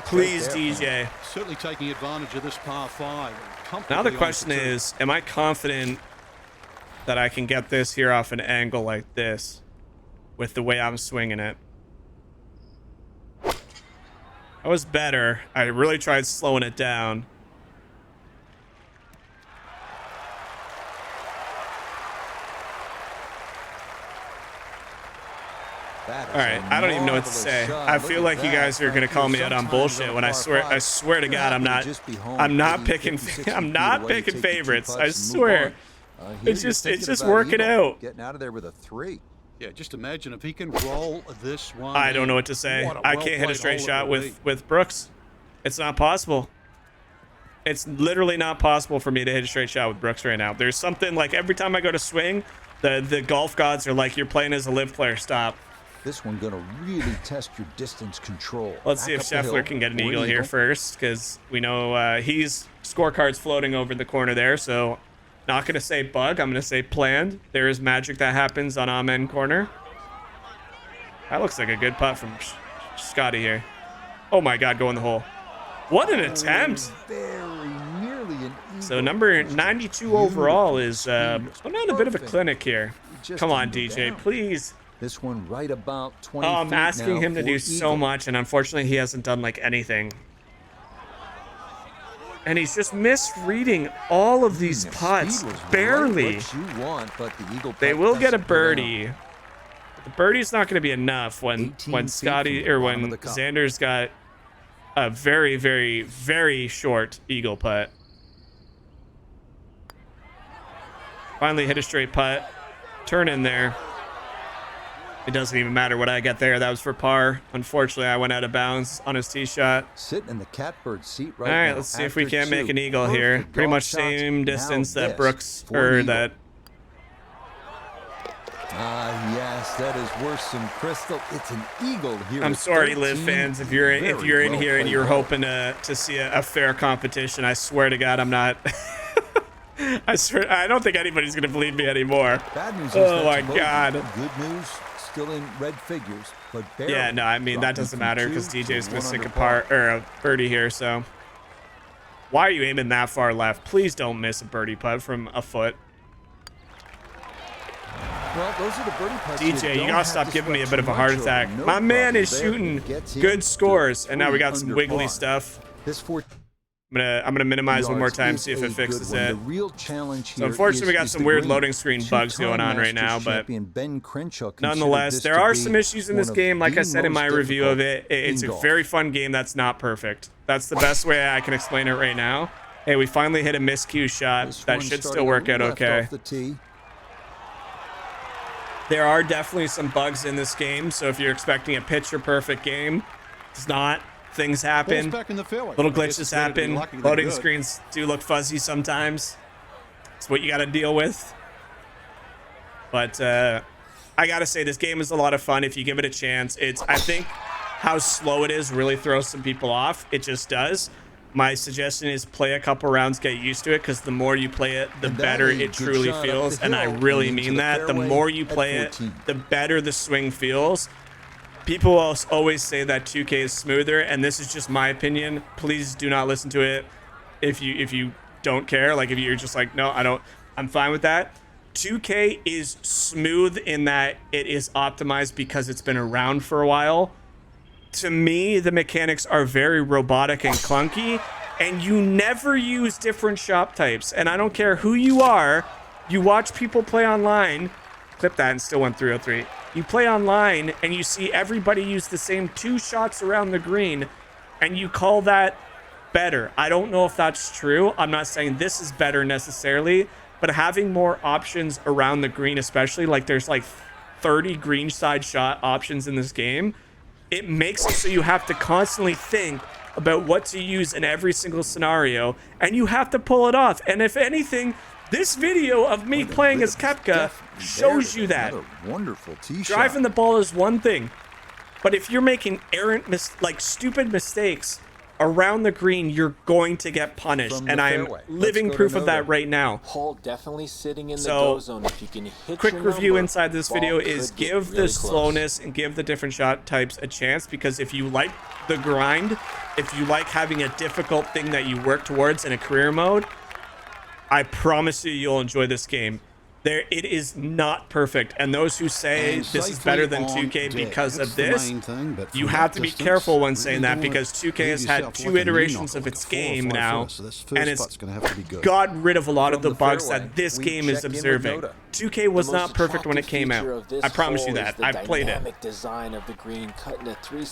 Please, DJ. Certainly taking advantage of this par 5. Now the question is, am I confident that I can get this here off an angle like this with the way I'm swinging it? That was better. I really tried slowing it down. All right, I don't even know what to say. I feel like you guys are gonna call me out on bullshit when I swear to God, I'm not picking favorites. I swear. It's just working out. Getting out of there with a 3. Yeah, just imagine if he can roll this one. I don't know what to say. I can't hit a straight shot with Brooks. It's not possible. It's literally not possible for me to hit a straight shot with Brooks right now. There's something like every time I go to swing, the golf gods are like, you're playing as a LIV player. Stop. This one gonna really test your distance control. Let's see if Scheffler can get an eagle here first, because we know he's scorecards floating over the corner there. So not gonna say bug, I'm gonna say planned. There is magic that happens on Amen corner. That looks like a good putt from Scotty here. Oh my God, go in the hole. What an attempt. Very nearly an eagle. So number 92 overall is putting on a bit of a clinic here. Come on, DJ, please. This one right about 20 I'm feet asking now him to for do eagle. so much, and unfortunately he hasn't done like anything. And he's just misreading all of these putts, barely. They will get a birdie. The birdie's not going to be enough when Scotty or when Xander's got a very, very, very short eagle putt. Finally hit a straight putt. Turn in there. It doesn't even matter what I get there. That was for par. Unfortunately, I went out of bounds on his tee shot. Sitting in the catbird seat right now. All right, now let's see if we can't two make an eagle here. perfect Pretty golf much shots. same distance Now that this Brooks for or eagle. that. Yes, that is worse than crystal. It's an eagle here. I'm at sorry, 13. LIV fans, if you're in Very here and well you're played. hoping to see a fair competition. I swear to God, I'm not. I swear, I don't think anybody's gonna believe me anymore. Bad news is Oh that's my a bogey. God. Good news, still in red figures, but barely. Yeah, no, I mean that Dropping doesn't from matter 2 because to DJ's gonna 1 sink a under par. par or a birdie here. So why are you aiming that far left? Please don't miss a birdie putt from a foot. Well, those are the birdie putts DJ, you don't gotta have stop to giving me a sweat bit of too a heart much over. attack. No My man problem is there. shooting Gets him good to scores, and now we got 3 some under wiggly par. stuff. This 4 I'm gonna minimize one more yards time, is see if a it fixes good one. it. The real challenge So here unfortunately, we got is some the weird green. loading screen bugs Two-time going on right now, Masters but champion Ben Crenshaw considered nonetheless, this there to are be some issues in this one of game. Like the I said in my most review of difficult it, it's in a golf. very fun game that's not perfect. That's the best way I can explain it right now. Hey, we finally hit a miscue shot. This That one should started still work out left okay. off the tee. There are definitely some bugs in this game, so if you're expecting a picture-perfect game, it's not. Things happen. Back in the fairway. Little I guess glitches it's better to be happen. lucky than Loading good. screens do look fuzzy sometimes. It's what you got to deal with. But I got to say, this game is a lot of fun if you give it a chance. I think how slow it is really throws some people off. It just does. My suggestion is play a couple rounds, get used to it, because the more you play it, the And that better is a it good truly shot up feels. the And I hill really and into mean the that. The fairway more you at play it, 14. the better the swing feels. People always say that 2K is smoother, and this is just my opinion. Please do not listen to it if you don't care. Like if you're just like, no, I'm fine with that. 2K is smooth in that it is optimized because it's been around for a while. To me, the mechanics are very robotic and clunky, and you never use different shot types. And I don't care who you are, you watch people play online. Clip that and still went 303. You play online and you see everybody use the same 2 shots around the green, and you call that better. I don't know if that's true. I'm not saying this is better necessarily, but having more options around the green, especially like there's like 30 green side shot options in this game, it makes it so you have to constantly think, about what to use in every single scenario, and you have to pull it off. And if anything, this video of me playing as Kepka shows you that. Wonderful tee shot. Driving the ball is one thing, but if you're making errant, stupid mistakes around the green, you're going to get punished, and I'm living proof of that right now. Hole definitely sitting in the go zone. If you can hit quick your review number, inside this video is give the slowness and give the different shot types a chance, because if you like the grind, if you like having a difficult thing that you work towards in a career mode, I promise you'll enjoy this game. It is not perfect, and those who say this is better than 2K because of this, you have to be careful when saying that, because 2K has had 2 iterations of its game now, and it's got rid of a lot of the bugs that this game is observing. 2K was not perfect when it came out. I promise you that. I played it.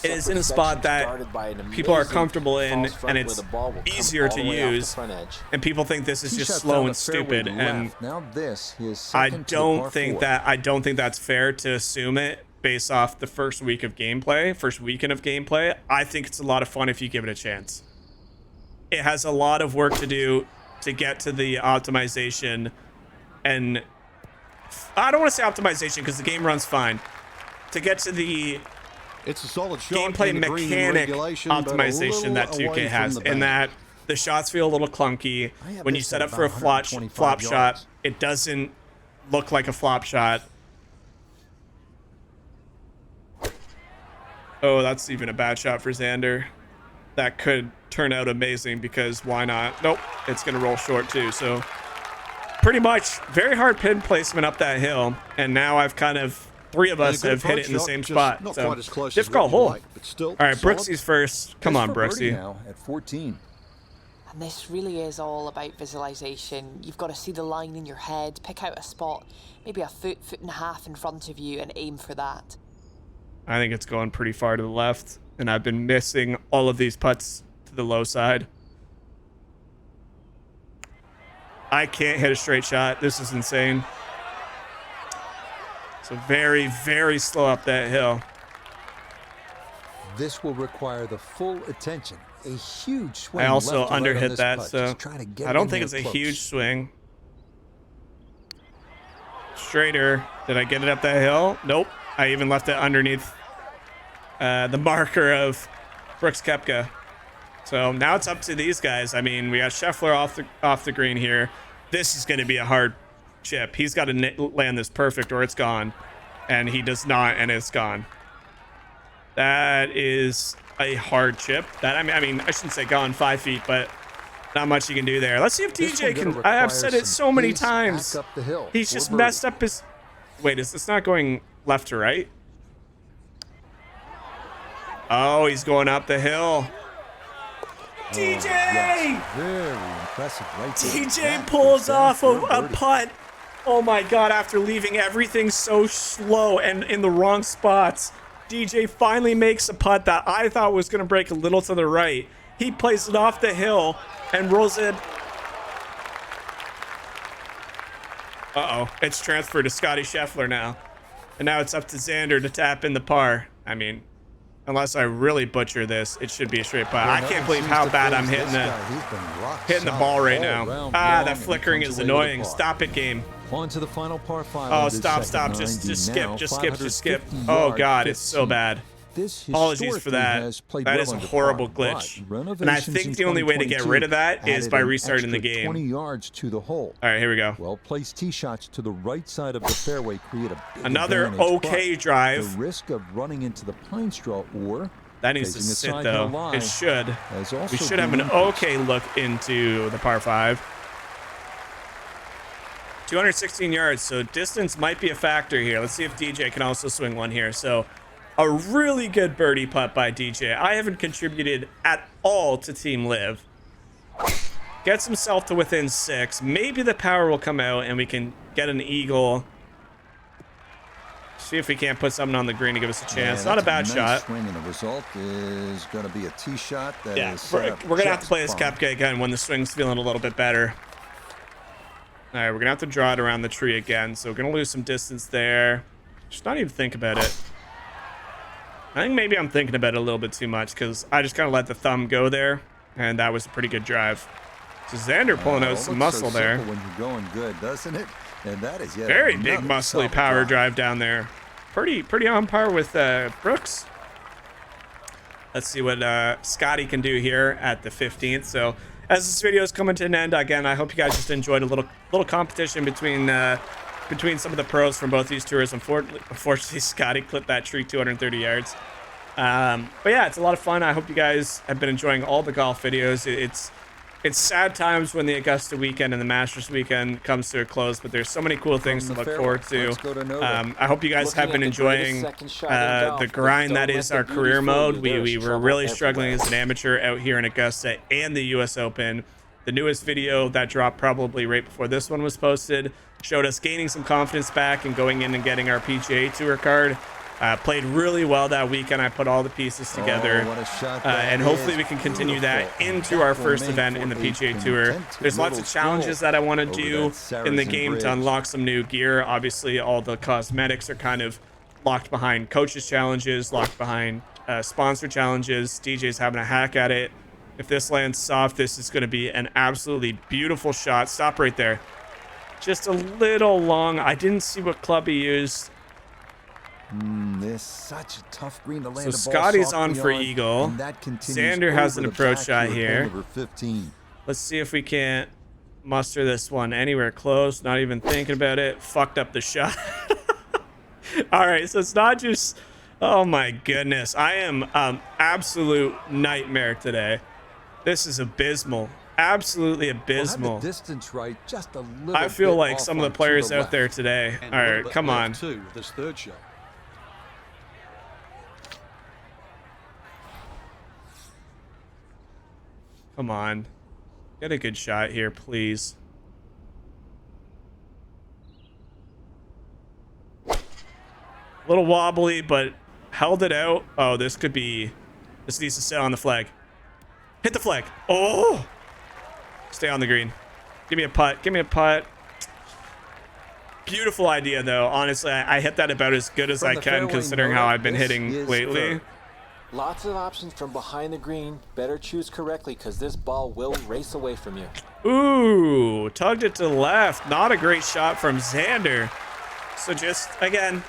It is in a spot that people are comfortable in, and it's easier to use, and people think this is just slow and stupid, and I don't think that's fair to assume it based off the first weekend of gameplay. I think it's a lot of fun if you give it a chance. It has a lot of work to do to get to the optimization, and I don't want to say optimization because the game runs fine. To get to the gameplay mechanic optimization that 2K has, in that the shots feel a little clunky. When you set up for a flop shot, it doesn't look like a flop shot. Oh, that's even a bad shot for Xander. That could turn out amazing, because why not? Nope, it's gonna roll short too. So pretty much very hard pin placement up that hill, and now I've kind of, 3 of us have hit it in the same spot. So difficult hole. All right, Brooksy's first. Come on, Brooksy. Now at 14. And this really is all about visualization. You've got to see the line in your head, pick out a spot, maybe a foot and a half in front of you, and aim for that. I think it's going pretty far to the left, and I've been missing all of these putts to the low side. I can't hit a straight shot. This is insane. So very, very slow up that hill. This will require the full attention. A huge swing. I also left to right on underhit this that, putt. so I don't think it's a huge swing. Straighter. Did I get it up that hill? Nope. I even left it underneath the marker of Brooks Koepka. So now it's up to these guys. I mean, we got Scheffler off the green here. This is going to be a hard chip. He's got to land this perfect or it's gone. And he does not, and it's gone. That is a hard chip. That I mean, I shouldn't say gone 5 feet, but not much you can do there. Let's see if DJ can. I've said it so many times. He's just messed up his. Wait, is this not going left to right? Oh, he's going up the hill. DJ! Yes. Very impressive right there. DJ pulls off a putt. Oh my God, after leaving everything so slow and in the wrong spots, DJ finally makes a putt that I thought was going to break a little to the right. He plays it off the hill and rolls it. Uh-oh, it's transferred to Scotty Scheffler now. And now it's up to Xander to tap in the par. I mean, unless I really butcher this, it should be a straight putt. I can't believe how bad I'm hitting the ball right now. Ah, that flickering is annoying. Stop it, game. On to the final par 5. Oh, stop. Just skip. Oh God, it's so bad. Apologies for that. That is a horrible glitch. And I think the only way to get rid of that is by restarting the game. 20 yards to the hole. All right, here we go. Well-placed tee shots to the right side of the fairway create a big another advantage, okay drive. The risk of running into the pine straw or that needs to sit though. It should. We should have an okay look into the par 5. 216 yards, so distance might be a factor here. Let's see if DJ can also swing one here. So a really good birdie putt by DJ. I haven't contributed at all to Team Live. Gets himself to within 6. Maybe the power will come out and we can get an eagle. See if we can't put something on the green to give us a chance. Not a bad shot. Swing, and the result is going to be a tee shot. We're going to have to play this Koepka again when the swing's feeling a little bit better. All right, we're going to have to draw it around the tree again. So we're going to lose some distance there. Just not even think about it. I think maybe I'm thinking about it a little bit too much because I just kind of let the thumb go there, and that was a pretty good drive. So Xander pulling out some muscle there. When you're going good, doesn't it? And that is yet very big, muscly power drive down there. Pretty on par with Brooks. Let's see what Scotty can do here at the 15th. So as this video is coming to an end, again, I hope you guys just enjoyed a little competition between some of the pros from both these tours. Unfortunately, Scotty clipped that tree 230 yards. But yeah, it's a lot of fun. I hope you guys have been enjoying all the golf videos. It's sad times when the Augusta weekend and the Masters weekend comes to a close, but there's so many cool things to look forward to. I hope you guys have been enjoying the grind that is our career mode. We were really struggling as an amateur out here in Augusta and the US Open. The newest video that dropped probably right before this one was posted showed us gaining some confidence back and going in and getting our PGA Tour card. Played really well that weekend. I put all the pieces together, and hopefully we can continue that into our first event in the PGA Tour. There's lots of challenges that I want to do in the game to unlock some new gear. Obviously, all the cosmetics are kind of locked behind coaches challenges, locked behind sponsor challenges. DJ's having a hack at it. If this lands soft, this is going to be an absolutely beautiful shot. Stop right there. Just a little long. I didn't see what club he used. This such a tough green to land. So Scotty's on for eagle. Xander has an approach shot here. Let's see if we can't muster this one anywhere close. Not even thinking about it. Fucked up the shot. All right, so it's not just... Oh my goodness. I am absolute nightmare today. This is abysmal. Absolutely abysmal. Distance right, just a little I feel like some of the players out there today. All right, come on. This third shot. Come on. Get a good shot here, please. A little wobbly, but held it out. Oh, this could be... This needs to sit on the flag. Hit the flag. Oh! Stay on the green. Give me a putt. Give me a putt. Beautiful idea, though. Honestly, I hit that about as good as I can, considering how I've been hitting lately. Lots of options from behind the green. Better choose correctly because this ball will race away from you. Ooh, tugged it to the left. Not a great shot from Xander. So just, again,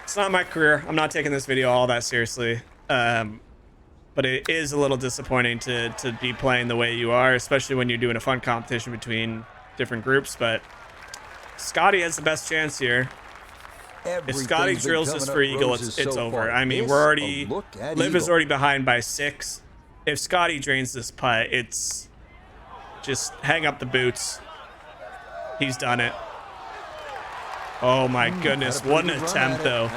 it's not my career. I'm not taking this video all that seriously. But it is a little disappointing to be playing the way you are, especially when you're doing a fun competition between different groups. But Scotty has the best chance here. If Scotty drills this for eagle, it's over. I mean, we're already... LIV is already behind by 6. If Scotty drains this putt, it's just hang up the boots. He's done it. Oh my goodness, what an attempt though.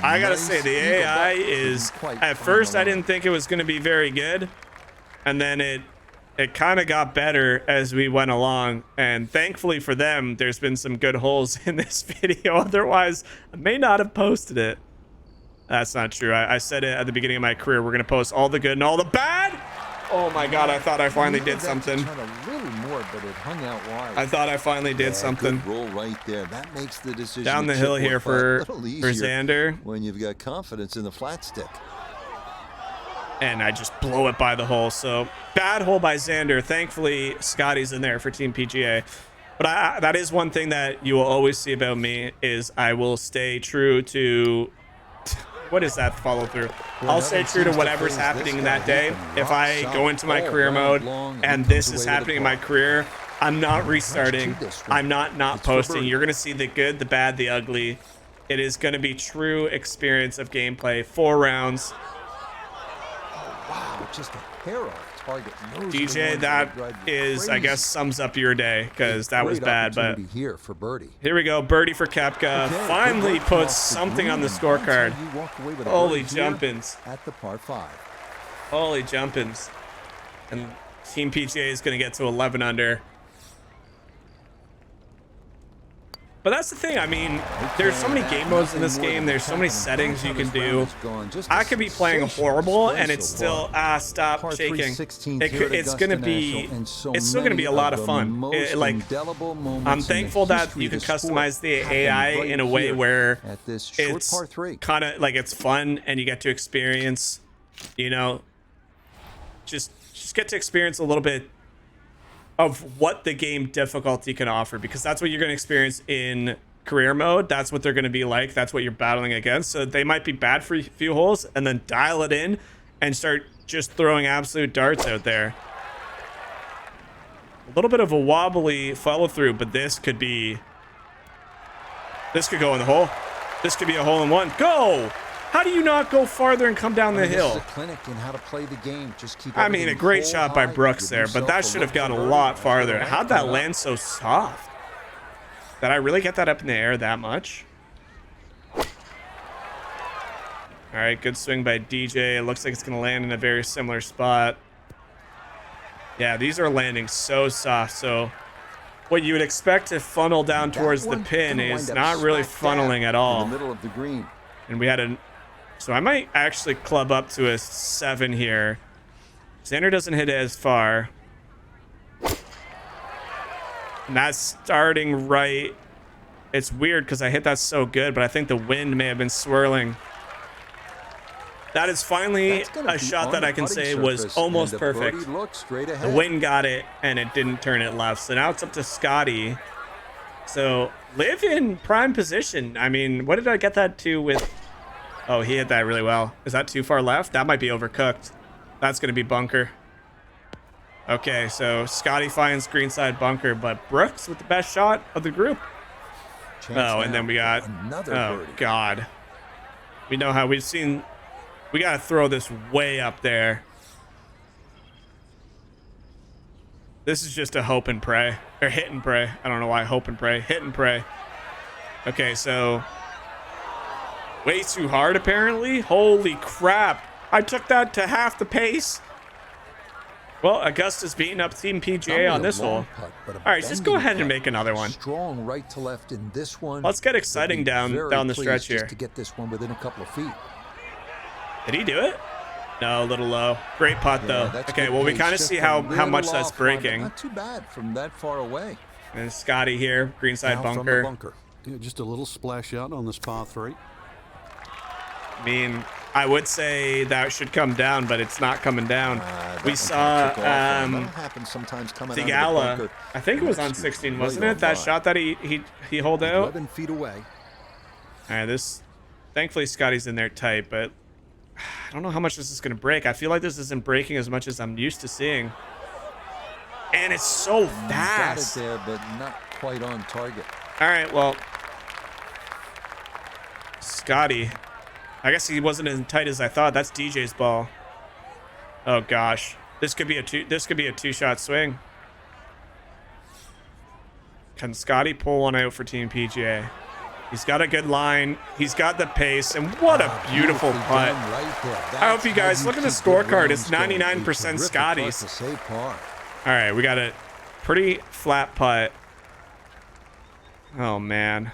I gotta say, the AI is... At first, I didn't think it was going to be very good. And then it kind of got better as we went along, and thankfully for them, there's been some good holes in this video. Otherwise, I may not have posted it. That's not true. I said it at the beginning of my career. We're gonna post all the good and all the bad. Oh my god, I thought I finally did something. I thought I finally did something. Roll right there. That makes the decision down the hill here for Xander. When you've got confidence in the flat stick. And I just blow it by the hole. So bad hole by Xander. Thankfully, Scotty's in there for Team PGA. But that is one thing that you will always see about me is I will stay true to... What is that follow through? I'll stay true to whatever's happening that day. If I go into my career mode and this is happening in my career, I'm not restarting. I'm not posting. You're going to see the good, the bad, the ugly. It is going to be true experience of gameplay. 4 rounds. Wow, just a hair off target. DJ, that is, I guess, sums up your day because that was bad. But here for birdie. Here we go, birdie for Koepka. Finally puts something on the scorecard. Holy jumpins! At the par 5. Holy jumpins! And Team PGA is going to get to 11 under. But that's the thing. I mean, there's so many game modes in this game. There's so many settings you can do. I could be playing horrible and it's still stop shaking. It's gonna be still gonna be a lot of fun. I'm thankful that you can customize the AI in a way where it's kind of like it's fun and you get to experience, you know, just get to experience a little bit of what the game difficulty can offer, because that's what you're going to experience in career mode. That's what they're going to be like. That's what you're battling against. So they might be bad for a few holes and then dial it in and start just throwing absolute darts out there. A little bit of a wobbly follow through, but this could go in the hole. This could be a hole in one. Go! How do you not go farther and come down the hill? I mean, a great shot by Brooks there, but that should have gone a lot farther. How'd that land so soft? Did I really get that up in the air that much? All right, good swing by DJ. It looks like it's going to land in a very similar spot. Yeah, these are landing so soft. So what you would expect to funnel down towards the pin is not really funneling at all. And we had a... So I might actually club up to a 7 here. Xander doesn't hit it as far. And that's starting right. It's weird because I hit that so good, but I think the wind may have been swirling. That is finally a shot that I can say was almost perfect. The wind got it, and it didn't turn it left. So now it's up to Scotty. So LIV in prime position. I mean, what did I get that to with... Oh, he hit that really well. Is that too far left? That might be overcooked. That's going to be bunker. Okay, so Scotty finds greenside bunker, but Brooks with the best shot of the group. Oh, and then we got... Oh, God. We know how we've seen... We got to throw this way up there. This is just a hope and pray. Or hit and pray. I don't know why hope and pray. Hit and pray. Okay, so... Way too hard, apparently. Holy crap. I took that to half the pace. Well, Augusta's beating up Team PGA on this hole. All right, just go ahead and make another one. Strong right to left in this one. Let's get exciting down the stretch here. Just to get this one within a couple of feet. Did he do it? No, a little low. Great putt, though. Okay, well, we kind of see how much that's breaking. Not too bad from that far away. And Scotty here, greenside bunker. Yeah, just a little splash out on this par 3. I mean, I would say that should come down, but it's not coming down. We saw Tigala, I think it was on 16, wasn't it? That shot that he holed out. 11 feet away. All right, thankfully Scotty's in there tight, but I don't know how much this is going to break. I feel like this isn't breaking as much as I'm used to seeing. And it's so fast. Got it there, but not quite on target. All right, well, Scotty. I guess he wasn't as tight as I thought. That's DJ's ball. Oh gosh, this could be a two-shot swing. Can Scotty pull one out for Team PGA? He's got a good line. He's got the pace, and what a beautiful putt! I hope you guys look at the scorecard. It's 99% Scotty's. All right, we got a pretty flat putt. Oh man,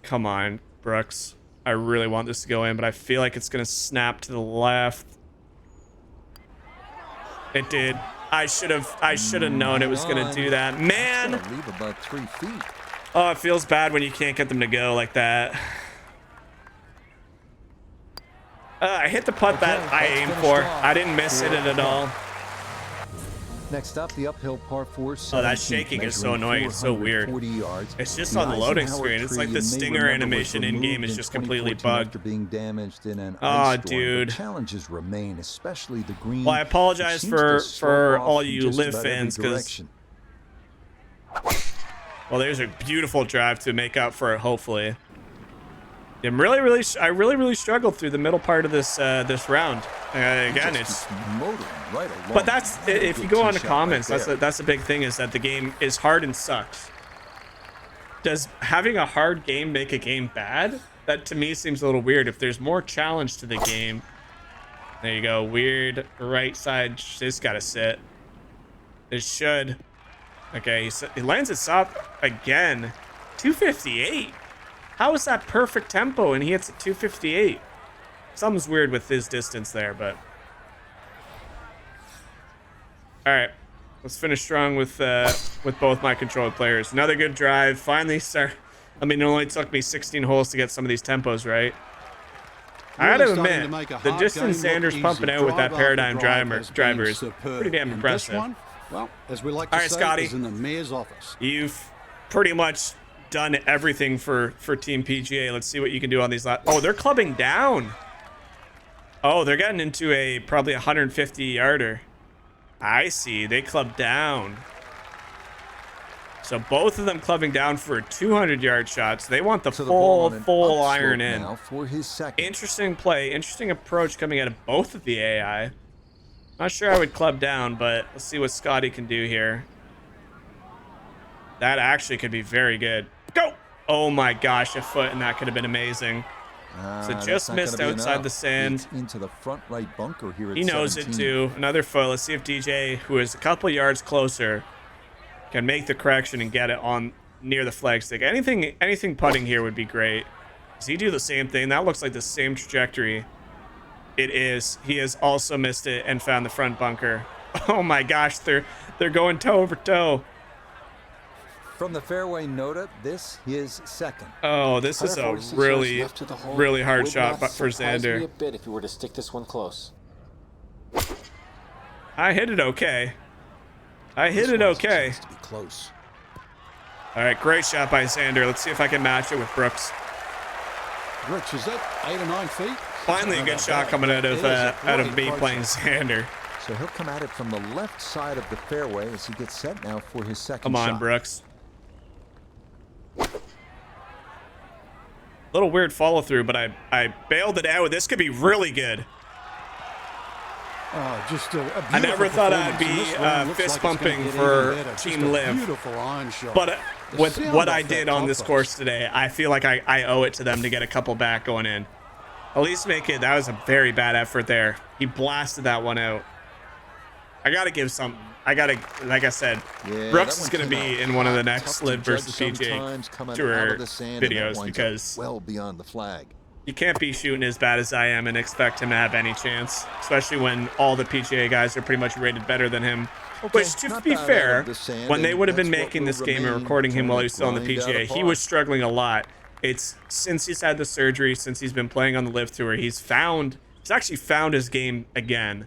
come on, Brooks. I really want this to go in, but I feel like it's going to snap to the left. It did. I should have known it was going to do that. Man. Leave about 3 feet. Oh, it feels bad when you can't get them to go like that. I hit the putt that I aimed for. I didn't miss it at all. Next up, the uphill par 4. Oh, that shaking is so annoying. It's so weird. It's just on the loading screen. It's like the stinger animation in game is just completely bugged. Being damaged in an dude. Challenges remain, especially the green. Well, I apologize for all you LIV fans, because well, there's a beautiful drive to make up for it. Hopefully, I really struggled through the middle part of this round. Again, it's right, but that's if you go on the comments, that's a big thing, is that the game is hard and sucks. Does having a hard game make a game bad? That to me seems a little weird. If there's more challenge to the game, there you go. Weird right side. This gotta sit. This should. Okay, he lands it soft again. 258. How is that perfect tempo and he hits at 258? Something's weird with his distance there, but all right, let's finish strong with both my controlled players. Another good drive. Finally start. I mean, it only took me 16 holes to get some of these tempos right. I gotta admit, the distance Xander's pumping out with that paradigm driver is pretty damn impressive. Well, as we like to say, Scotty, is in the mayor's office. You've pretty much done everything for Team PGA. Let's see what you can do on these last. Oh, they're clubbing down. Oh, they're getting into a probably 150 yarder. I see. They clubbed down. So both of them clubbing down for 200-yard shots. They want the full iron in. For his second. Interesting play. Interesting approach coming out of both of the AI. Not sure I would club down, but let's see what Scotty can do here. That actually could be very good. Go! Oh my gosh, a foot, and that could have been amazing. So just missed outside the sand. Into the front right bunker here. He knows it too. Another foot. Let's see if DJ, who is a couple yards closer, can make the correction and get it on near the flagstick. Anything putting here would be great. Does he do the same thing? That looks like the same trajectory. It is. He has also missed it and found the front bunker. Oh my gosh, they're going toe over toe. From the fairway nota, this is second. Oh, this is a really hard shot for Xander. A bit if you were to stick this one close. I hit it okay. I hit it okay. To be close. All right, great shot by Xander. Let's see if I can match it with Brooks. Rich, is that 8 or 9 feet? Finally, a good shot coming out of me playing Xander. So he'll come at it from the left side of the fairway as he gets set now for his second shot. Come on, Brooks. Little weird follow through, but I bailed it out. This could be really good. Oh, just I never thought I'd be fist pumping for Team LIV, but with what I did on this course today, I feel like I owe it to them to get a couple back going in. At least make it. That was a very bad effort there. He blasted that one out. I gotta give something. Like I said, Brooks is gonna be in one of the next LIV versus PGA Tour videos because well beyond the flag. You can't be shooting as bad as I am and expect him to have any chance, especially when all the PGA guys are pretty much rated better than him. Which, to be fair, when they would have been making this game and recording him while he was still on the PGA, he was struggling a lot. It's since he's had the surgery, since he's been playing on the LIV Tour, he's actually found his game again.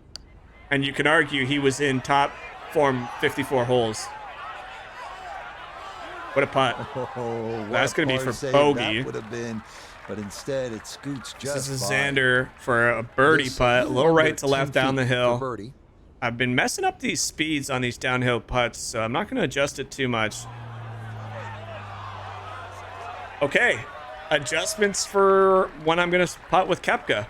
And you can argue he was in top form 54 holes. What a putt. Oh, that's going to be for bogey. That would have been, but instead it scoots just This is Xander for a birdie putt. A little right to left down the hill. I've been messing up these speeds on these downhill putts, so I'm not going to adjust it too much. Okay. Adjustments for when I'm going to putt with Koepka.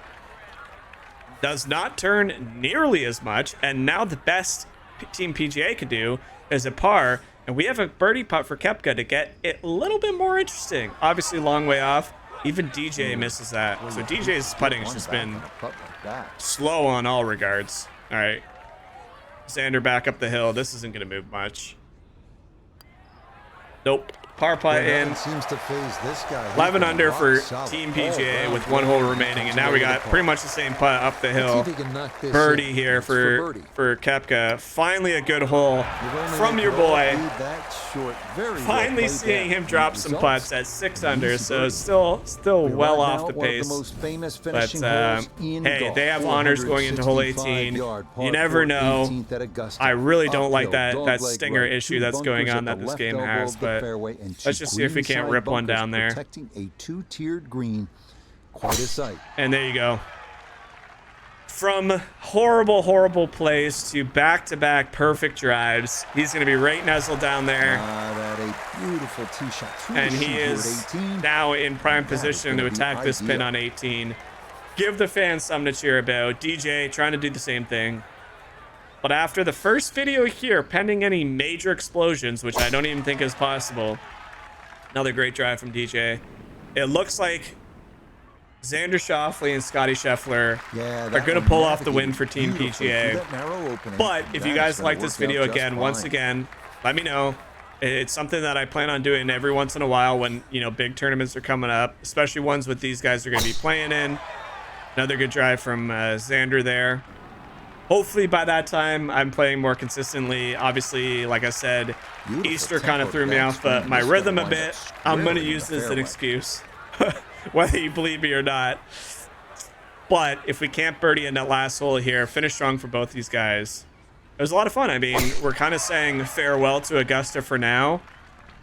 Does not turn nearly as much, and now the best Team PGA could do is a par, and we have a birdie putt for Koepka to get it a little bit more interesting. Obviously, long way off. Even DJ misses that, so DJ's putting has just been slow on all regards. All right, Xander back up the hill. This isn't going to move much. Nope. Par putt in. Seems to phase this guy. 11 under for Team PGA with one hole remaining, and now we got pretty much the same putt up the hill. Birdie here for Koepka. Finally a good hole from your boy. Finally seeing him drop some putts at 6 under, so still well off the pace. But hey, they have honors going into hole 18. You never know. I really don't like that stinger issue that's going on that this game has, but let's just see if we can't rip one down there. Protecting a two-tiered green, quite a sight. And there you go. From horrible plays to back-to-back perfect drives, he's going to be right nuzzled down there. That a beautiful tee shot. And he is now in prime position to attack this pin on 18. Give the fans something to cheer about. DJ trying to do the same thing. But after the first video here, pending any major explosions, which I don't even think is possible, another great drive from DJ. It looks like Xander Schauffele and Scotty Scheffler are going to pull off the win for Team PGA. But if you guys like this video again, once again, let me know. It's something that I plan on doing every once in a while when, you know, big tournaments are coming up, especially ones with these guys are going to be playing in. Another good drive from Xander there. Hopefully by that time I'm playing more consistently. Obviously, like I said, Easter kind of threw me off my rhythm a bit. I'm going to use this as an excuse, whether you believe me or not. But if we can't birdie in that last hole here, finish strong for both these guys. It was a lot of fun. I mean, we're kind of saying farewell to Augusta for now.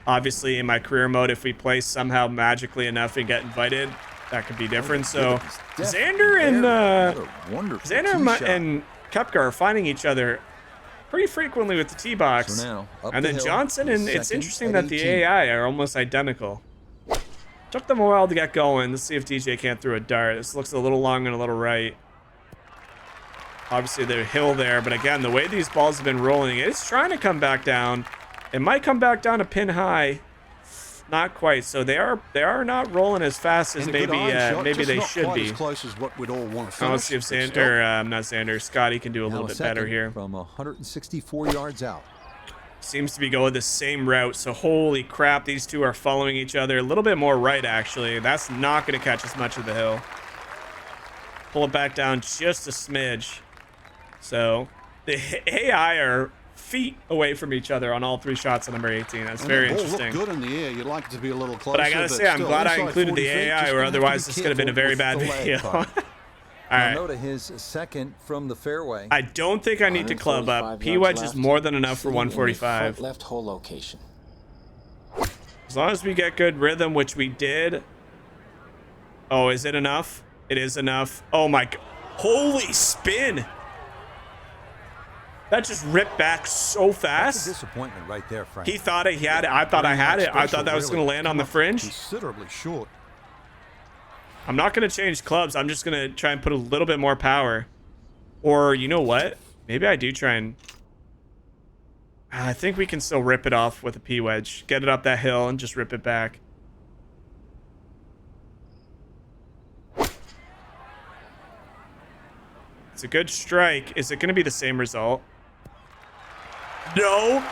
Obviously, in my career mode, if we play somehow magically enough and get invited, that could be different. So Xander and Koepka are finding each other pretty frequently with the tee box. And then Johnson, and it's interesting that the AI are almost identical. Took them a while to get going. Let's see if DJ can't throw a dart. This looks a little long and a little right. Obviously, the hill there, but again, the way these balls have been rolling, it's trying to come back down. It might come back down a pin high. Not quite. So they are not rolling as fast as maybe they should be. As close as what we'd all want to finish. Now let's see if Xander, Scotty can do a little bit better here. From 164 yards out. Seems to be going the same route. So holy crap, these two are following each other a little bit more right actually. That's not going to catch as much of the hill. Pull it back down just a smidge. So the AI are feet away from each other on all three shots on number 18. That's very interesting. Look good in the air. You'd like it to be a little closer. But I gotta say, I'm glad I included the AI, or otherwise this could have been a very bad video. All right. Note his second from the fairway. I don't think I need to club up. P wedge is more than enough for 145. Left hole location. As long as we get good rhythm, which we did. Oh, is it enough? It is enough. Oh my god! Holy spin! That just ripped back so fast. That's a disappointment right there, Frank. He thought he had it. I thought I had it. I thought that was going to land on the fringe. Considerably short. I'm not going to change clubs. I'm just going to try and put a little bit more power. Or you know what? Maybe I do try and... I think we can still rip it off with a P wedge. Get it up that hill and just rip it back. It's a good strike. Is it going to be the same result? No.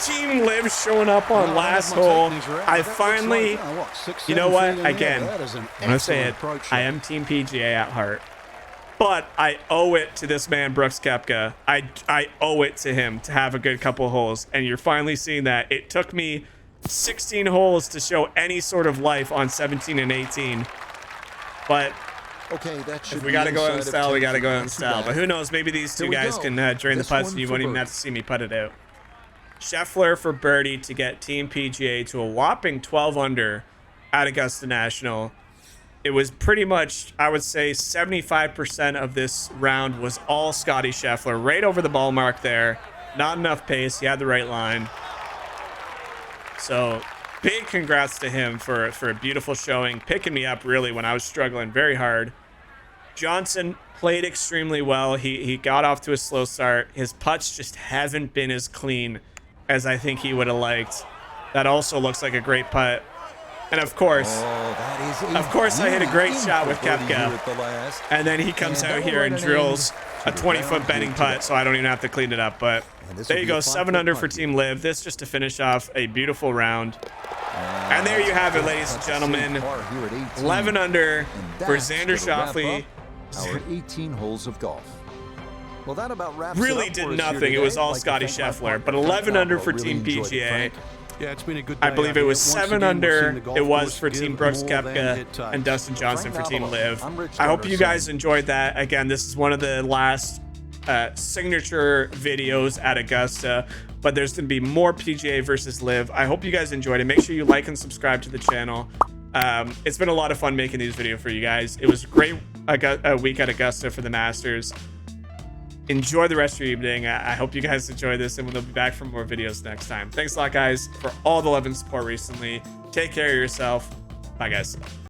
Team LIV showing up on last hole. I finally, you know what? Again, I'm going to say it. I am Team PGA at heart. But I owe it to this man, Brooks Koepka. I owe it to him to have a good couple holes. And you're finally seeing that. It took me 16 holes to show any sort of life on 17 and 18. But... okay, that should if we got to go out in style, we got to go out in style. But who knows? Maybe these two guys can drain the putts and you won't even have to see me put it out. Scheffler for birdie to get Team PGA to a whopping 12 under at Augusta National. It was pretty much, I would say, 75% of this round was all Scotty Scheffler. Right over the ball mark there. Not enough pace. He had the right line. So... big congrats to him for a beautiful showing, picking me up really when I was struggling very hard. Johnson played extremely well. He got off to a slow start. His putts just haven't been as clean as I think he would have liked. That also looks like a great putt. And of course, I hit a great shot with Koepka. And then he comes out here and drills a 20-foot bending putt, so I don't even have to clean it up. But there you go, 7 under for Team LIV. This just to finish off a beautiful round. And there you have it, ladies and gentlemen. 11 under for Xander Schauffele. Our 18 holes of golf. Well, that about wraps really it up did for us nothing. here It was today. all Scotty Scheffler, but 11 under for Team PGA. Yeah, it's been a good day. I believe it was 7 under. It was for Team Brooks Koepka and Dustin Johnson for Team LIV. I hope you guys enjoyed that. Again, this is one of the last signature videos at Augusta, but there's going to be more PGA versus LIV. I hope you guys enjoyed it. Make sure you like and subscribe to the channel. It's been a lot of fun making these videos for you guys. It was a great week at Augusta for the Masters. Enjoy the rest of your evening. I hope you guys enjoy this, and we'll be back for more videos next time. Thanks a lot, guys, for all the love and support recently. Take care of yourself. Bye, guys.